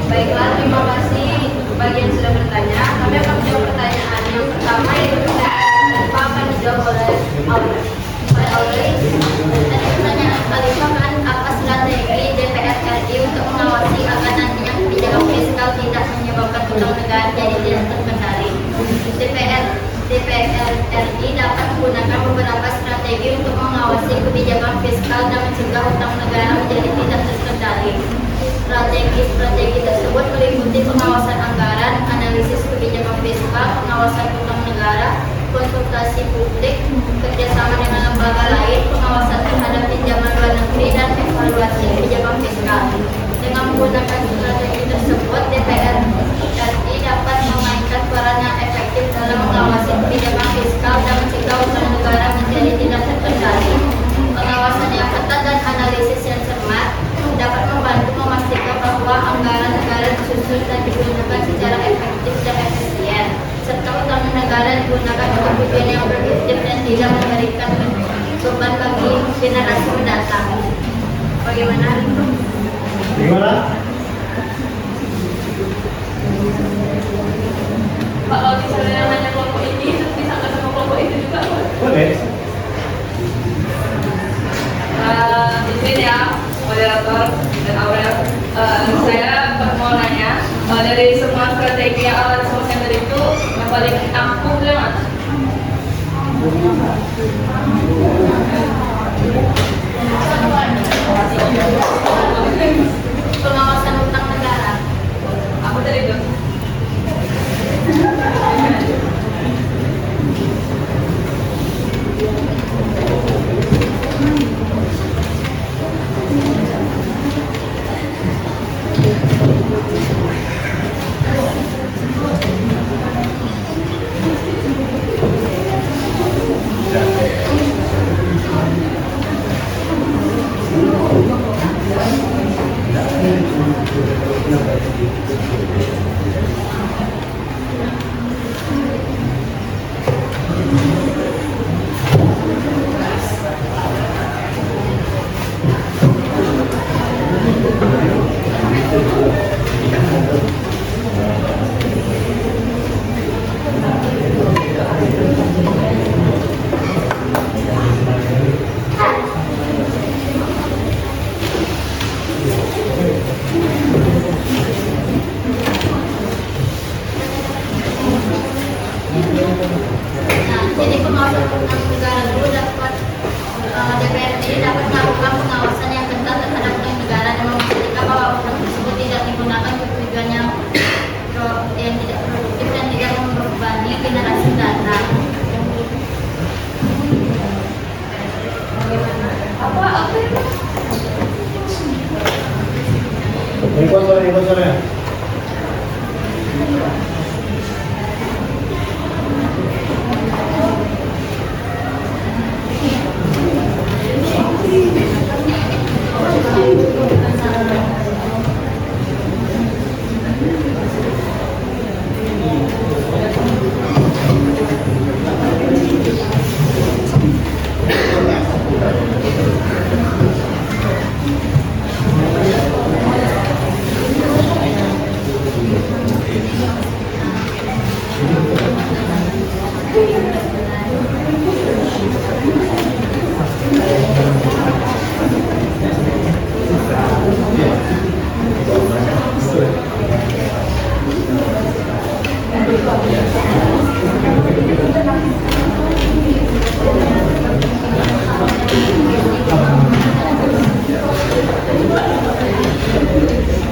Baiklah, terima kasih bagi yang sudah bertanya. Kami akan menjawab pertanyaan yang pertama, yaitu Pak akan dijawab oleh Audrey. Pak Audrey, tadi pertanyaan Alifah kan, apa strategi DPR RI untuk mengawasi agar nantinya kebijakan fiskal tidak menyebabkan utang negara jadi tidak terkendali? DPR RI dapat menggunakan beberapa strategi untuk mengawasi kebijakan fiskal dan mencegah utang negara menjadi tidak terkendali. Strategi tersebut meliputi pengawasan anggaran, analisis kebijakan fiskal, pengawasan utang negara, konsultasi publik, kerjasama dengan lembaga lain, pengawasan terhadap pinjaman luar negeri, dan evaluasi kebijakan fiskal. Dengan menggunakan strategi tersebut, DPR RI dapat memainkan peran yang efektif dalam mengawasi kebijakan fiskal dan mencegah utang negara menjadi tidak terkendali. Pengawasan yang ketat dan analisis yang generasi mendatang. Bagaimana itu? Gimana? Kalau misalnya hanya kelompok ini, terus disangka sama kelompok itu juga Boleh. Izin ya, moderator dan Aurel. Saya mau nanya, dari semua strategi yang awal disebutkan tadi itu, yang paling ampuh yang mana? Pengawasan utang negara. Apa tadi itu? Nah, jadi pengawasan utang negara dulu dapat DPR ini dapat melakukan pengawasan yang ketat terhadap utang negara dan memastikan bahwa utang tersebut tidak digunakan untuk tujuan yang tidak produktif dan tidak membebani generasi mendatang. Apa itu? Ikut suara.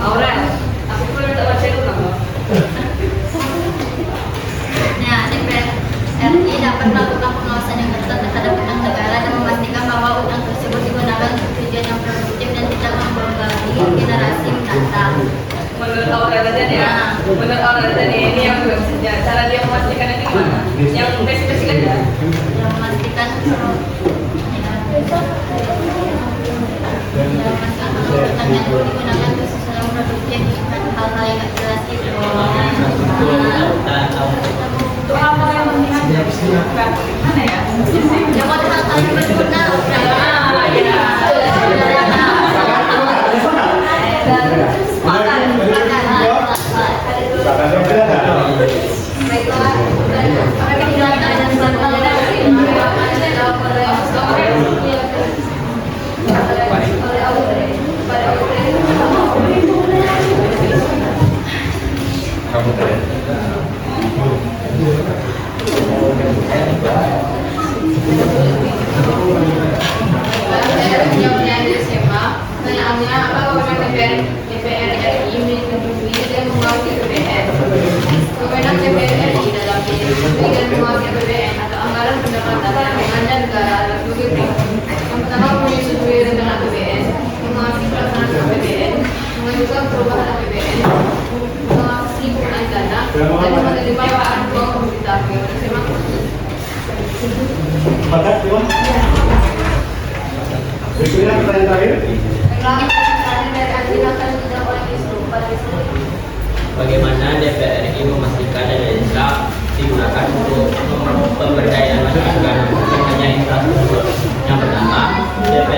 Aurel, aku pun tak baca itu nama. Nah, DPR RI dapat melakukan pengawasan yang ketat terhadap utang negara dan memastikan bahwa utang tersebut digunakan untuk tujuan yang produktif dan tidak membebani generasi mendatang. Menurut Aurel aja nih ya, menurut Aurel aja nih, ini yang belum saja. Cara dia memastikan itu gimana? Yang basic-basic aja. Yang memastikan utang yang digunakan untuk sesuatu yang produktif dan hal-hal yang tidak jelas itu. Untuk hal-hal yang mana ya? Yang mau hal-hal yang berguna. Pertanyaannya, apa kewenangan DPR RI menyetujui dan mengawasi APBN? Kewenangan DPR RI dalam menyetujui dan mengawasi APBN atau anggaran pendapatan dan belanja negara adalah sebagai berikut. Yang pertama, menyetujui rencana APBN, mengawasi pelaksanaan APBN, mengajukan perubahan APBN, mengawasi penggunaan dana, dan menerima uang pemerintah. Terima kasih. Bakat, Iwan? Berikutnya pertanyaan terakhir. Bagaimana DPR RI memastikan dana desa digunakan untuk pemberdayaan masyarakat, bukan hanya infrastruktur? Yang pertama, DPR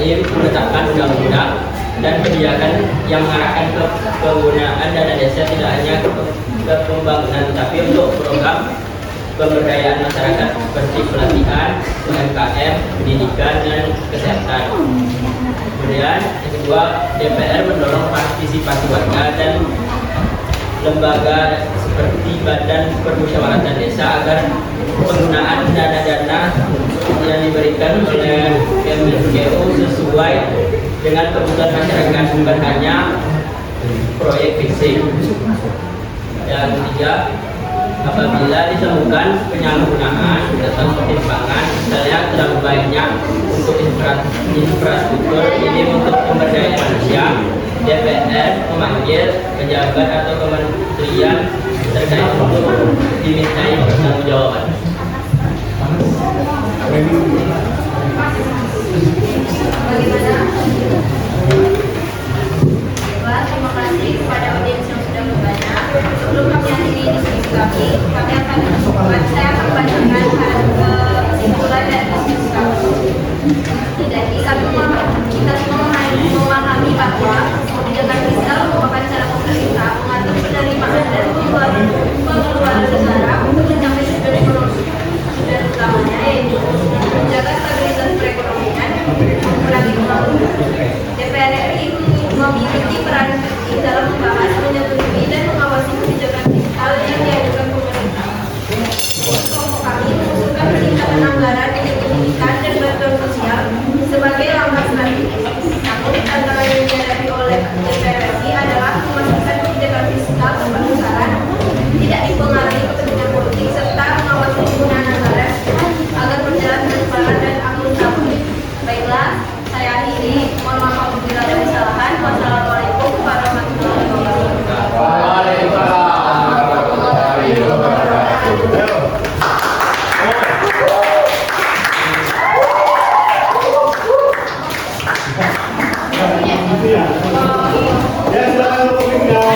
DPRI menetapkan undang-undang dan kebijakan yang mengarahkan ke penggunaan dana desa tidak hanya ke pembangunan, tetapi untuk program pemberdayaan masyarakat seperti pelatihan, UMKM, pendidikan, dan kesehatan. Kemudian yang kedua, DPR mendorong partisipasi warga dan lembaga seperti Badan Permusyawaratan Desa agar penggunaan dana-dana yang diberikan oleh MNGO sesuai dengan kebutuhan masyarakat, bukan hanya proyek fisik. Yang ketiga, apabila ditemukan penyalahgunaan atas pertimbangan misalnya terlalu banyak untuk infrastruktur ini untuk pemberdayaan manusia, DPR memanggil pejabat atau kementerian terkait untuk dimintai pertanggungjawaban. Baiklah, terima kasih kepada audiens yang sudah berbanyak. Sebelum kami akhiri diskusi saya akan bacakan kesimpulan dari diskusi kami. Jadi kita semua memahami bahwa kebijakan fiskal merupakan cara pemerintah mengatur penerimaan dan pengeluaran negara untuk mencapai tujuan ekonomi. Dan utamanya yaitu menjaga stabilitas perekonomian, mengurangi pembangunan. DPR RI memiliki peran penting dalam membahas, menyetujui, dan mengawasi kebijakan fiskal yang diajukan pemerintah. Kelompok kami mengusulkan peningkatan anggaran untuk pendidikan dan bantuan sosial sebagai langkah strategis. Namun, tantangan yang dihadapi oleh DPR RI adalah memastikan kebijakan fiskal tepat sasaran, tidak dipengaruhi kepentingan politik, serta mengawasi penggunaan anggaran agar berjalan transparan dan akuntabel. Baiklah, saya akhiri. Mohon maaf apabila ada kesalahan. Wassalamualaikum warahmatullahi wabarakatuh. Waalaikumsalam warahmatullahi wabarakatuh. Ya, silakan untuk pindah.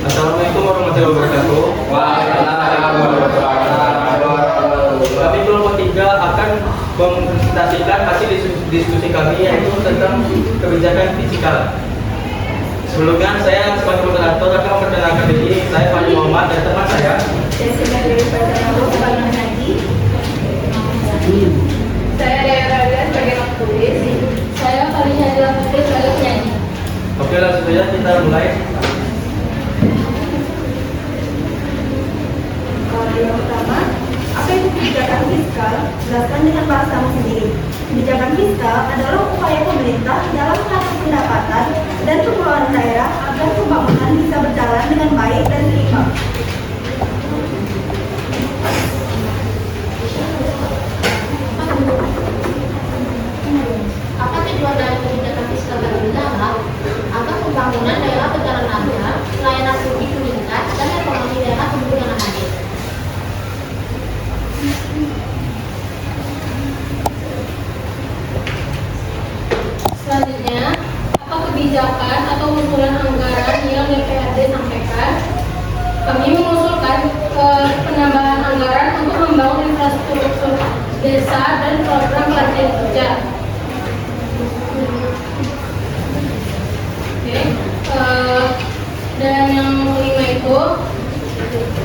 Assalamualaikum warahmatullahi wabarakatuh. Kami kelompok 3 akan mempresentasikan hasil diskusi kami yaitu tentang kebijakan fiskal. Sebelumnya saya sebagai moderator akan memperkenalkan diri. Saya Fani Muhammad dan teman saya. Saya Dea Raga sebagai penulis. Saya Fariha Dila Putri sebagai penyanyi. Oke, langsung saja kita mulai. Yang pertama, apa itu kebijakan fiskal? Jelaskan dengan bahasamu sendiri. Kebijakan fiskal adalah upaya pemerintah dalam mengatur pendapatan dan pengeluaran daerah agar pembangunan bisa berjalan dengan baik dan seimbang. Apa tujuan dari kebijakan fiskal adalah agar pembangunan daerah berjalan lancar, layanan publik meningkat, dan ekonomi daerah tumbuh dengan adil. Selanjutnya, apa kebijakan atau usulan anggaran yang DPRD sampaikan? Kami mengusulkan penambahan anggaran untuk membangun infrastruktur desa dan program pelatihan kerja. Oke, dan yang kelima itu,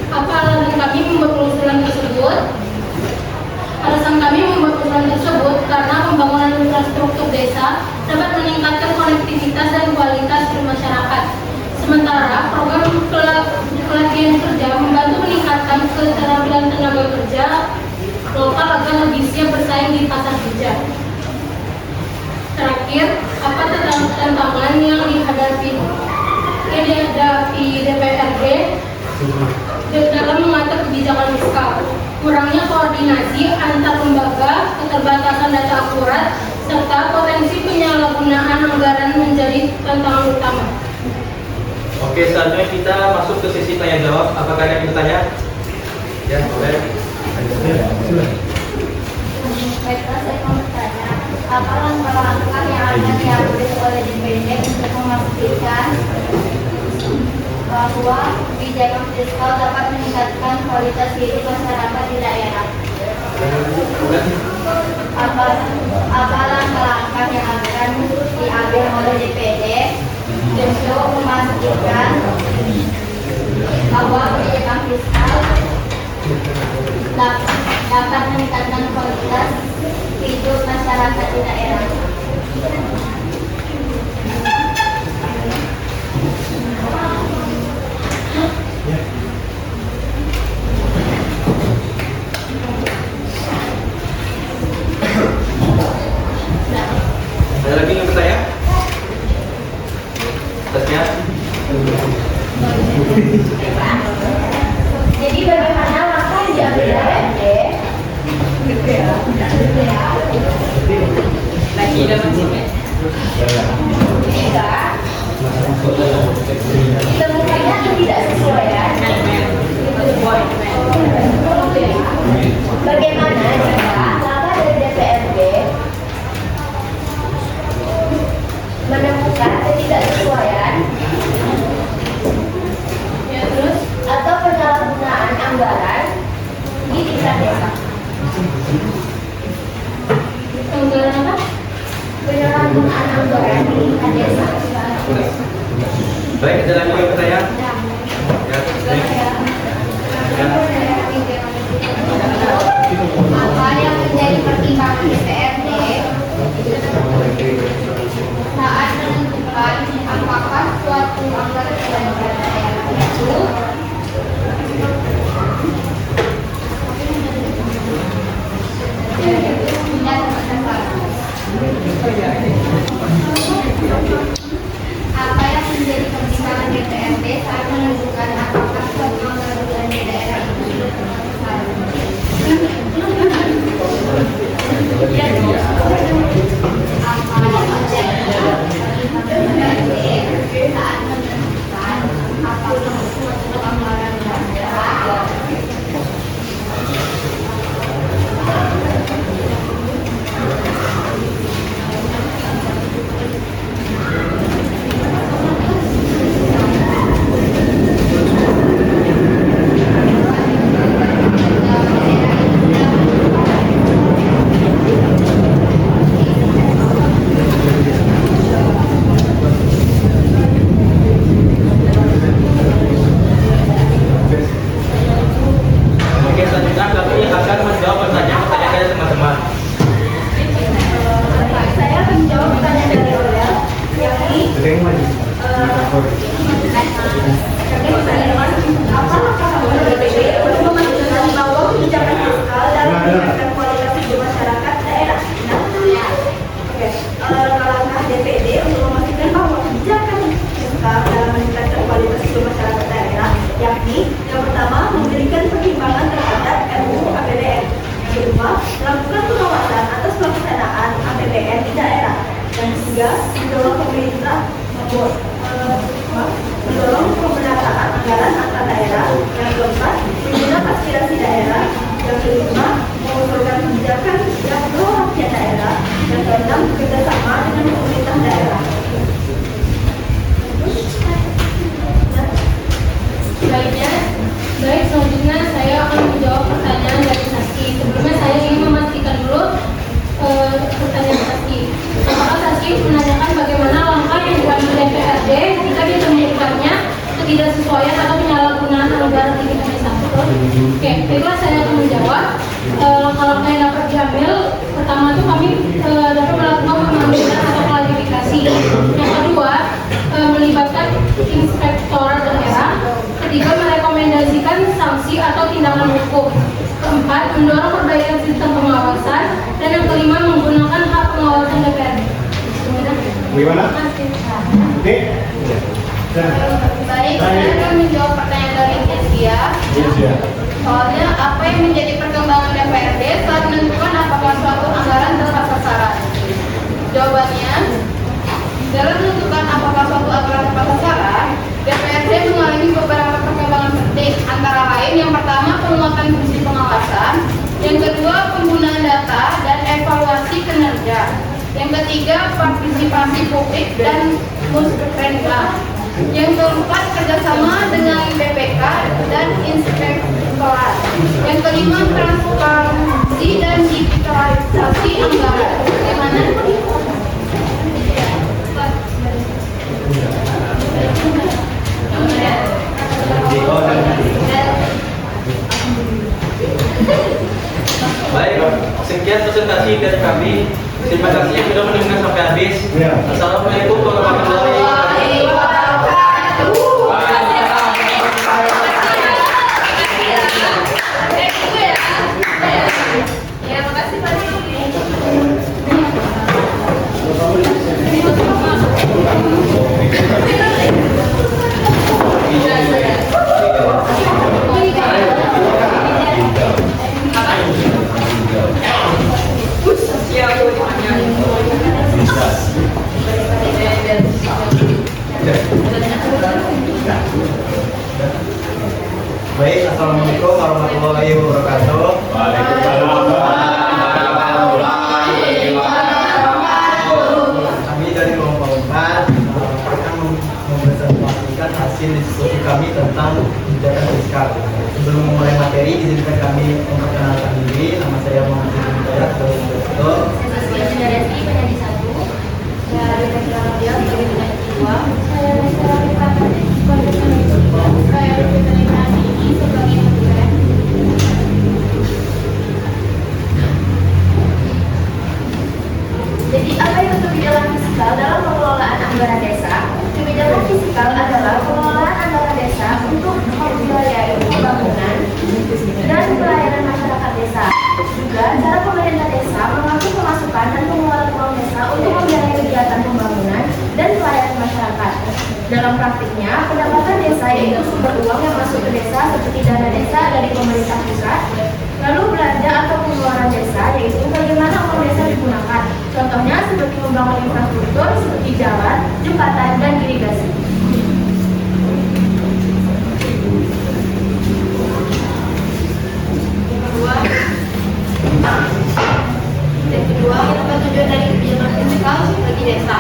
apa alasan kami membuat usulan tersebut? Alasan kami membuat usulan tersebut karena pembangunan infrastruktur desa dapat meningkatkan konektivitas dan kualitas bermasyarakat. Sementara program pelatihan kerja membantu meningkatkan keterampilan tenaga kerja lokal agar lebih siap bersaing di pasar kerja. Terakhir, apa tantangan yang dihadapi DPRD dalam mengatur kebijakan fiskal? Kurangnya koordinasi antar lembaga, keterbatasan data akurat, serta potensi penyalahgunaan anggaran menjadi tantangan utama. Oke, selanjutnya kita masuk ke sesi tanya jawab. Apakah ada yang bertanya? Ya, boleh. Baiklah, saya mau bertanya, apa langkah-langkah yang akan diambil oleh DPD untuk memastikan bahwa kebijakan fiskal dapat meningkatkan kualitas hidup masyarakat di daerah? Apa langkah-langkah yang akan diambil oleh DPD untuk memastikan bahwa kebijakan fiskal dapat meningkatkan kualitas hidup masyarakat di daerah? Ada lagi yang bertanya? Atasnya? Jadi bagaimana langkah yang diambil DPD? Lagi dapat sini. Ditemukannya ketidaksesuaian. Bagaimana jika langkah dari DPRD menemukan ketidaksesuaian atau penyalahgunaan anggaran di tingkat desa? Anggaran apa? Penyalahgunaan anggaran di tingkat desa. Baik, ada lagi yang bertanya? Ya, baik. Ya. Apa yang menjadi pertimbangan DPRD saat menentukan apakah suatu anggaran belanja daerah itu tidak tepat? Apa yang menjadi pertimbangan DPRD saat menentukan apakah suatu anggaran belanja daerah itu tidak tepat? Oke, selanjutnya kami akan menjawab pertanyaan-pertanyaan dari teman-teman. Saya akan menjawab pertanyaan dari Aurel, yakni apa langkah DPD untuk memastikan bahwa kebijakan fiskal dalam meningkatkan kualitas hidup masyarakat daerah? Oke, langkah DPD untuk memastikan bahwa kebijakan fiskal dalam meningkatkan kualitas hidup masyarakat daerah, yakni yang pertama memberikan pertimbangan terhadap RUU APBN, yang kedua melakukan pengawasan atas pelaksanaan APBN di daerah, yang ketiga mendorong pemerintah mendorong pemerataan anggaran antar daerah, yang keempat menggunakan aspirasi daerah, yang kelima mengusulkan kebijakan yang pro rakyat daerah, yang keenam kerjasama dengan pemerintah daerah. Baik, selanjutnya saya akan menjawab pertanyaan dari Saski. Sebelumnya saya ingin memastikan dulu pertanyaan Saski. Apakah Saski menanyakan bagaimana langkah yang diambil DPRD jika ditemukannya ketidaksesuaian atau penyalahgunaan anggaran di tingkat desa? Oke, baiklah saya akan menjawab. Langkah-langkah yang dapat diambil, pertama itu kami dapat melakukan pemanggilan atau klarifikasi. Yang kedua, melibatkan inspektorat daerah. Ketiga, merekomendasikan sanksi atau tindakan hukum. Keempat, mendorong perbaikan sistem pengawasan. Dan yang kelima, menggunakan hak pengawasan DPRD. Bagaimana? Oke. Baik, saya akan menjawab pertanyaan dari Kezia. Soalnya, apa yang menjadi perkembangan DPRD saat menentukan apakah suatu anggaran tepat sasaran? Jawabannya, dalam menentukan apakah suatu anggaran tepat sasaran, DPRD mengalami beberapa perkembangan penting, antara lain yang pertama penguatan informasi publik dan musrenbang. Yang keempat, kerjasama dengan BPK dan inspektorat. Yang kelima, transparansi dan digitalisasi anggaran. Bagaimana? Baik, sekian presentasi dari kami. Terima kasih yang sudah mendengar sampai habis. Assalamualaikum warahmatullahi wabarakatuh. Ya, makasih Pak. Baik, assalamualaikum warahmatullahi wabarakatuh. Kami dari kelompok 4 akan mempresentasikan hasil diskusi kami tentang kebijakan fiskal. Sebelum memulai materi, izinkan kami memperkenalkan diri. Nama saya Muhammad Hidayat sebagai investor. Saya Sudaresti, penyanyi 1. Saya Rebecca Radia sebagai penyanyi 2. Saya Lesa Rifat sebagai penyanyi 3. Saya Rebecca Radia sebagai penyanyi. Jadi apa itu kebijakan fiskal dalam pengelolaan anggaran desa? Kebijakan fiskal adalah pengelolaan anggaran desa untuk membiayai pembangunan dan pelayanan masyarakat desa. Juga cara pemerintah desa mengatur pemasukan dan pengeluaran uang desa untuk membiayai kegiatan pembangunan dan pelayanan masyarakat. Dalam praktiknya, pendapatan desa yaitu sumber uang yang masuk ke desa seperti dana desa dari pemerintah pusat, lalu belanja atau pengeluaran desa yaitu bagaimana uang desa digunakan. Contohnya seperti membangun infrastruktur seperti jalan, jembatan, dan irigasi. Yang kedua, apa tujuan dari kebijakan fiskal bagi desa,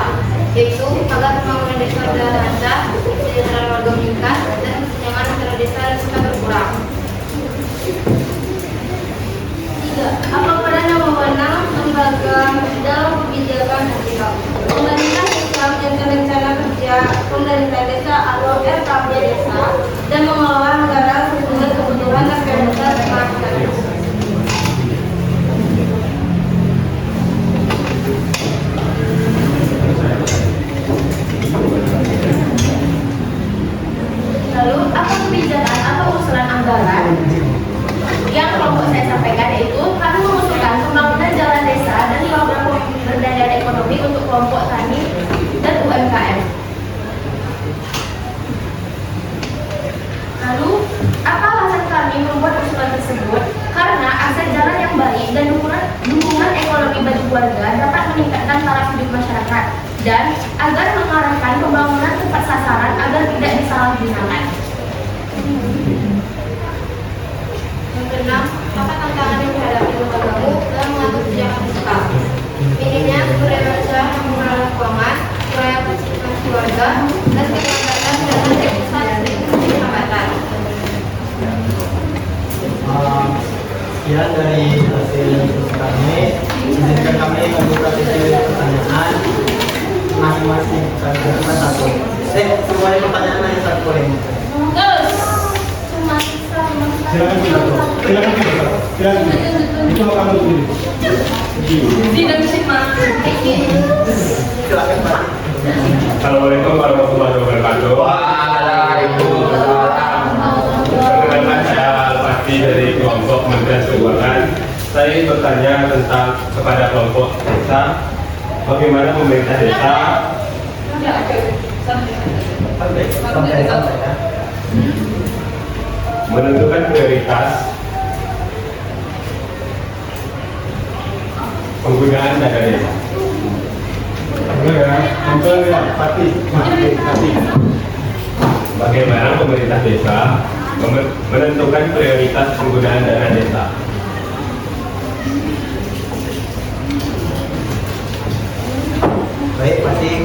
yaitu agar pembangunan desa berlancar, kesejahteraan warga meningkat, dan kesenjangan antara desa dan kota berkurang. 3. Apa peran dan wewenang lembaga dalam kebijakan fiskal? Pemerintah desa menjalankan rencana kerja pemerintah desa atau RKP desa dan mengelola anggaran sesuai dengan kebutuhan dan prioritas masyarakat. Lalu apa kebijakan atau usulan anggaran yang kelompok saya sampaikan, yaitu kami mengusulkan pembangunan jalan desa dan program pemberdayaan ekonomi untuk kelompok tani dan UMKM. Lalu apa alasan kami membuat usulan tersebut? Karena akses jalan yang baik dan dukungan ekonomi bagi warga dapat meningkatkan taraf hidup masyarakat dan agar mengarahkan pembangunan tepat sasaran agar tidak disalahgunakan. Yang keenam, apa tantangan yang dihadapi lembaga dalam mengatur kebijakan fiskal? Minimnya sumber daya manusia yang mengelola keuangan, proyek partisipasi warga, dan keterbatasan dana dari pusat dan dari hambatan. Sekian dari hasil diskusi kami. Izinkan kami membuka sesi pertanyaan masing-masing satu. Semuanya pertanyaan hanya satu boleh. Silakan itu akan dulu. Tidak bisa Silakan Pak. Assalamualaikum warahmatullahi wabarakatuh. Perkenalkan saya Al-Fatih dari kelompok Kementerian Keuangan. Saya ingin bertanya tentang kepada kelompok desa, bagaimana pemerintah desa Sampai ya. menentukan prioritas penggunaan dana desa. Bagaimana pemerintah desa menentukan prioritas penggunaan dana desa? Baik, pasti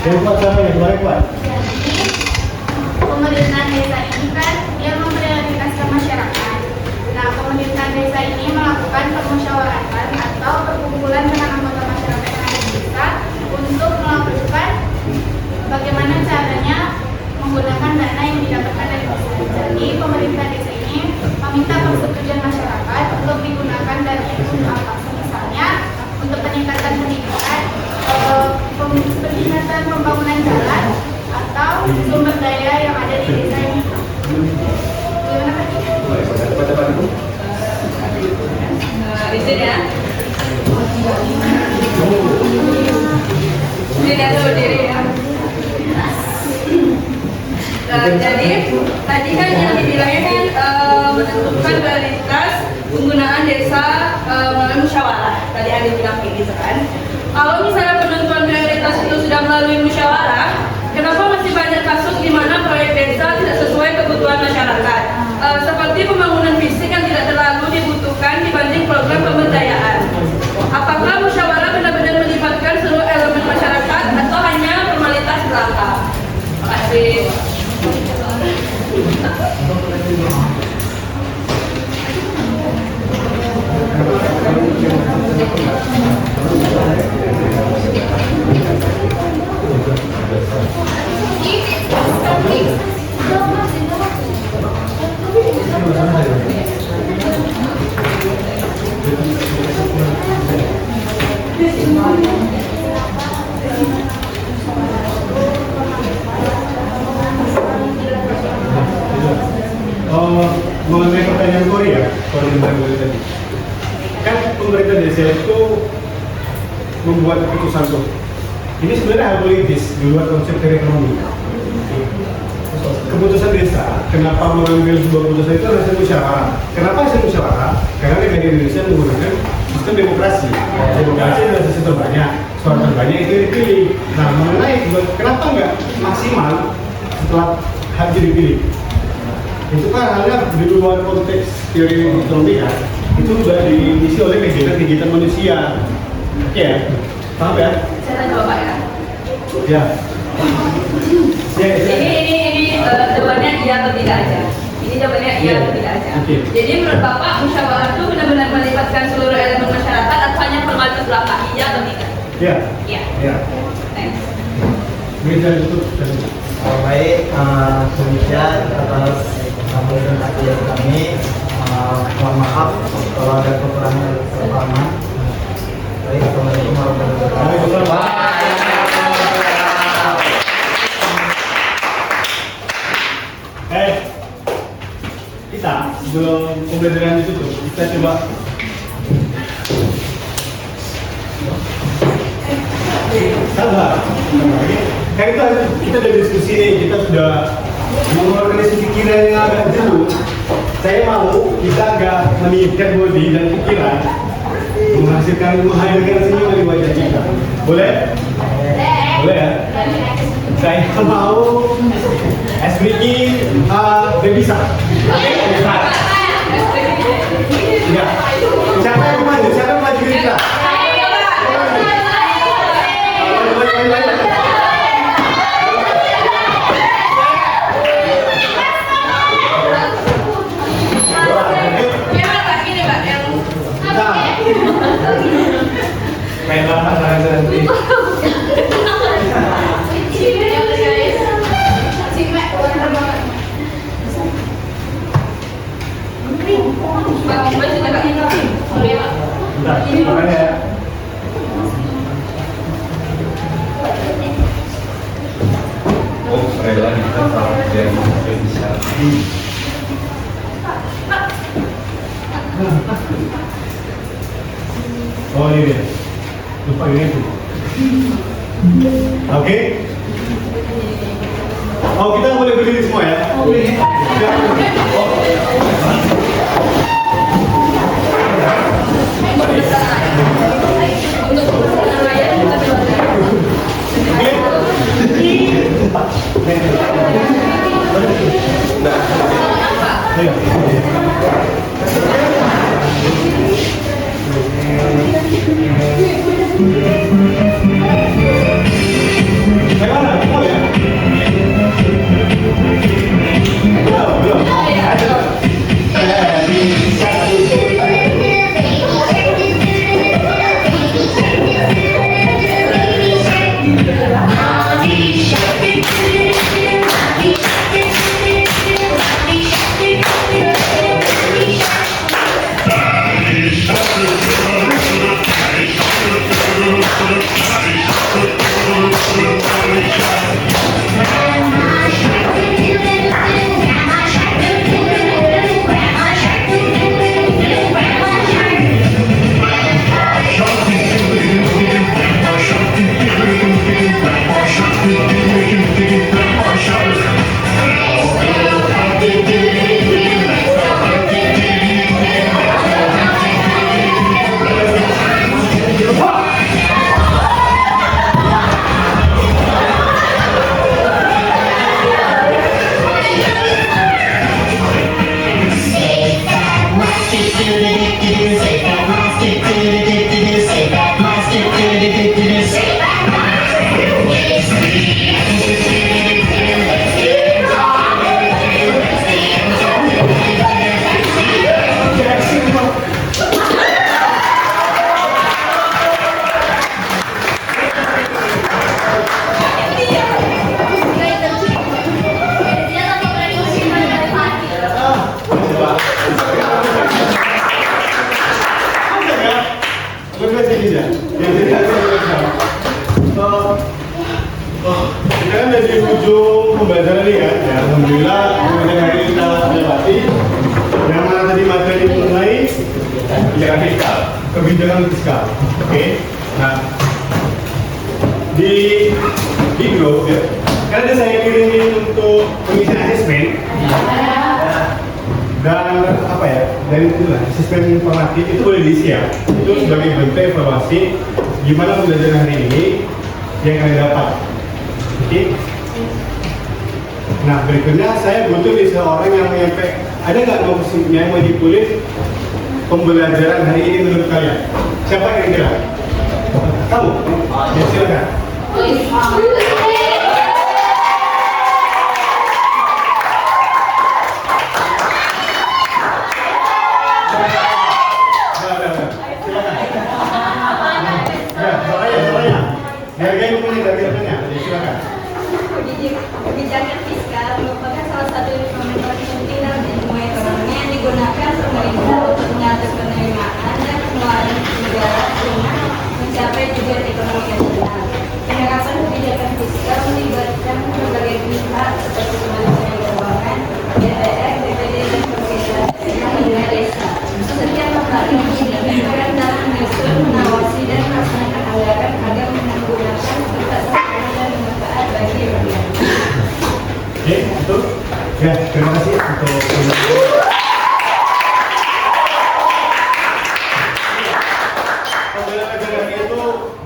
Jadi kuat caranya, gimana kuat? Pemerintahan desa ini kan yang memprioritaskan masyarakat. Nah, pemerintahan desa ini melakukan permusyawaratan atau perkumpulan dengan anggota masyarakat yang ada di desa untuk melakukan bagaimana caranya menggunakan dana yang didapatkan dari desa. Jadi, pemerintah desa ini meminta persetujuan masyarakat untuk digunakan dana itu apa? Misalnya untuk peningkatan pendidikan, peningkatan pembangunan jalan, atau sumber daya yang ada di desa ini. Gimana Pak? Izin ya. Tidak tahu diri ya. Jadi tadi kan yang dibilangnya kan menentukan prioritas penggunaan desa melalui musyawarah. Tadi ada bilang kayak gitu kan. Kalau misalnya penentuan prioritas itu sudah melalui musyawarah, kenapa masih banyak kasus di mana proyek desa tidak sesuai kebutuhan masyarakat? Seperti pembangunan fisik yang tidak terlalu dibutuhkan dibanding program pemberdayaan. Apakah musyawarah benar-benar melibatkan seluruh elemen masyarakat atau hanya formalitas belaka? Terima kasih. Mengenai pertanyaan Korea tadi, kan pemerintah desa itu membuat keputusan tuh. Ini sebenarnya hal politis di luar konsep ekonomi. Keputusan desa, kenapa mengambil sebuah keputusan itu hasil musyawarah? Kenapa hasil musyawarah? Karena negara Indonesia menggunakan sistem demokrasi. Demokrasi adalah sistem terbanyak, suara terbanyak itu dipilih. Nah, mengenai kenapa nggak maksimal setelah hadir dipilih? Itu kan halnya di luar konteks teori ekonomi kan, itu sudah diisi oleh kegiatan manusia. Oke ya, paham ya? Saya tanya Bapak ya. Ya. Ini jawabannya iya atau tidak aja. Ini jawabannya iya atau tidak aja. Okay. Jadi menurut Bapak musyawarah itu benar-benar melibatkan seluruh elemen masyarakat atau hanya formalitas belaka? Iya atau tidak? Ya. Iya. Ya. Thanks. Bisa itu. Baik, demikian atas presentasi kami. Mohon maaf kalau ada kekurangan dan kesalahan. Baik, assalamualaikum warahmatullahi wabarakatuh. Kita sebelum pembelajaran ditutup, kita coba sabar. Kan kita udah diskusi nih, kita sudah mengeluarkan isi pikiran yang agak jenuh. Saya mau kita agak meniupkan body dan pikiran, menghadirkan senyum di wajah kita. Boleh? Boleh ya? Saya mau SBG bisa. Ya. Siapa yang maju? Siapa yang maju kita? Oh, rela kita jadi bisa. Oh ini dia. Lupa ini tuh. Oke. Oh kita boleh berdiri semua ya? Bagaimana? di ujung pembelajaran ini kan, ya alhamdulillah kemudian hari ini kita lewati yang mana tadi materi mengenai kebijakan fiskal. Oke. Nah, di grup ya, karena saya kirim untuk pengisian asesmen dan apa ya, dari itulah asesmen informatif itu boleh diisi ya. Itu sebagai bentuk evaluasi gimana pembelajaran hari ini yang kalian dapat. Oke. Nah berikutnya saya butuh nih seorang yang menyampaikan, ada nggak maksudnya yang mau ditulis pembelajaran hari ini menurut kalian? Siapa kira-kira? Kamu? Ya silakan. Kebijakan fiskal merupakan salah satu instrumen paling penting dalam ilmu ekonomi yang digunakan pemerintah untuk mengatur penerimaan dan pengeluaran negara guna mencapai tujuan ekonomi nasional. Penerapan kebijakan fiskal melibatkan berbagai pihak seperti Kementerian Keuangan, DPR, BPD, dan pemerintah daerah hingga desa. Setiap lembaga ini diperlukan dalam menyusun, mengawasi, dan melaksanakan anggaran agar menggunakan serta dan bermanfaat bagi rakyat. Oke, betul. Ya, terima kasih untuk pembelajaran itu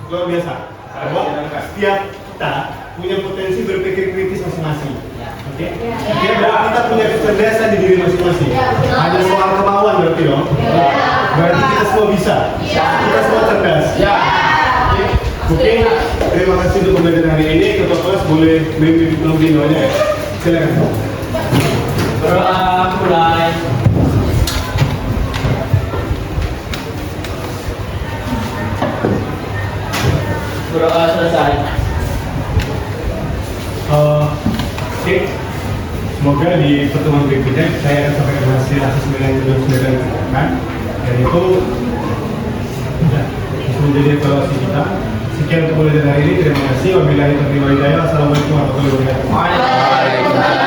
luar biasa. Bahwa setiap kita punya potensi berpikir kritis masing-masing. Oke? Ya, bahwa kita punya kecerdasan di diri masing-masing. Ada soal kemauan berarti dong. Berarti kita semua bisa. Kita semua cerdas. Oke, terima kasih untuk pembelajaran hari ini. Ketua kelas boleh memimpin doanya ya. Silakan. Berdoa mulai. Berdoa selesai. Oke. Semoga di pertemuan berikutnya saya akan sampaikan hasil asesmen yang sudah dilakukan. Dan itu menjadi evaluasi kita. Sekian untuk pembelajaran hari ini. Terima kasih. Wabillahi taufiq wal hidayah. Assalamualaikum warahmatullahi wabarakatuh.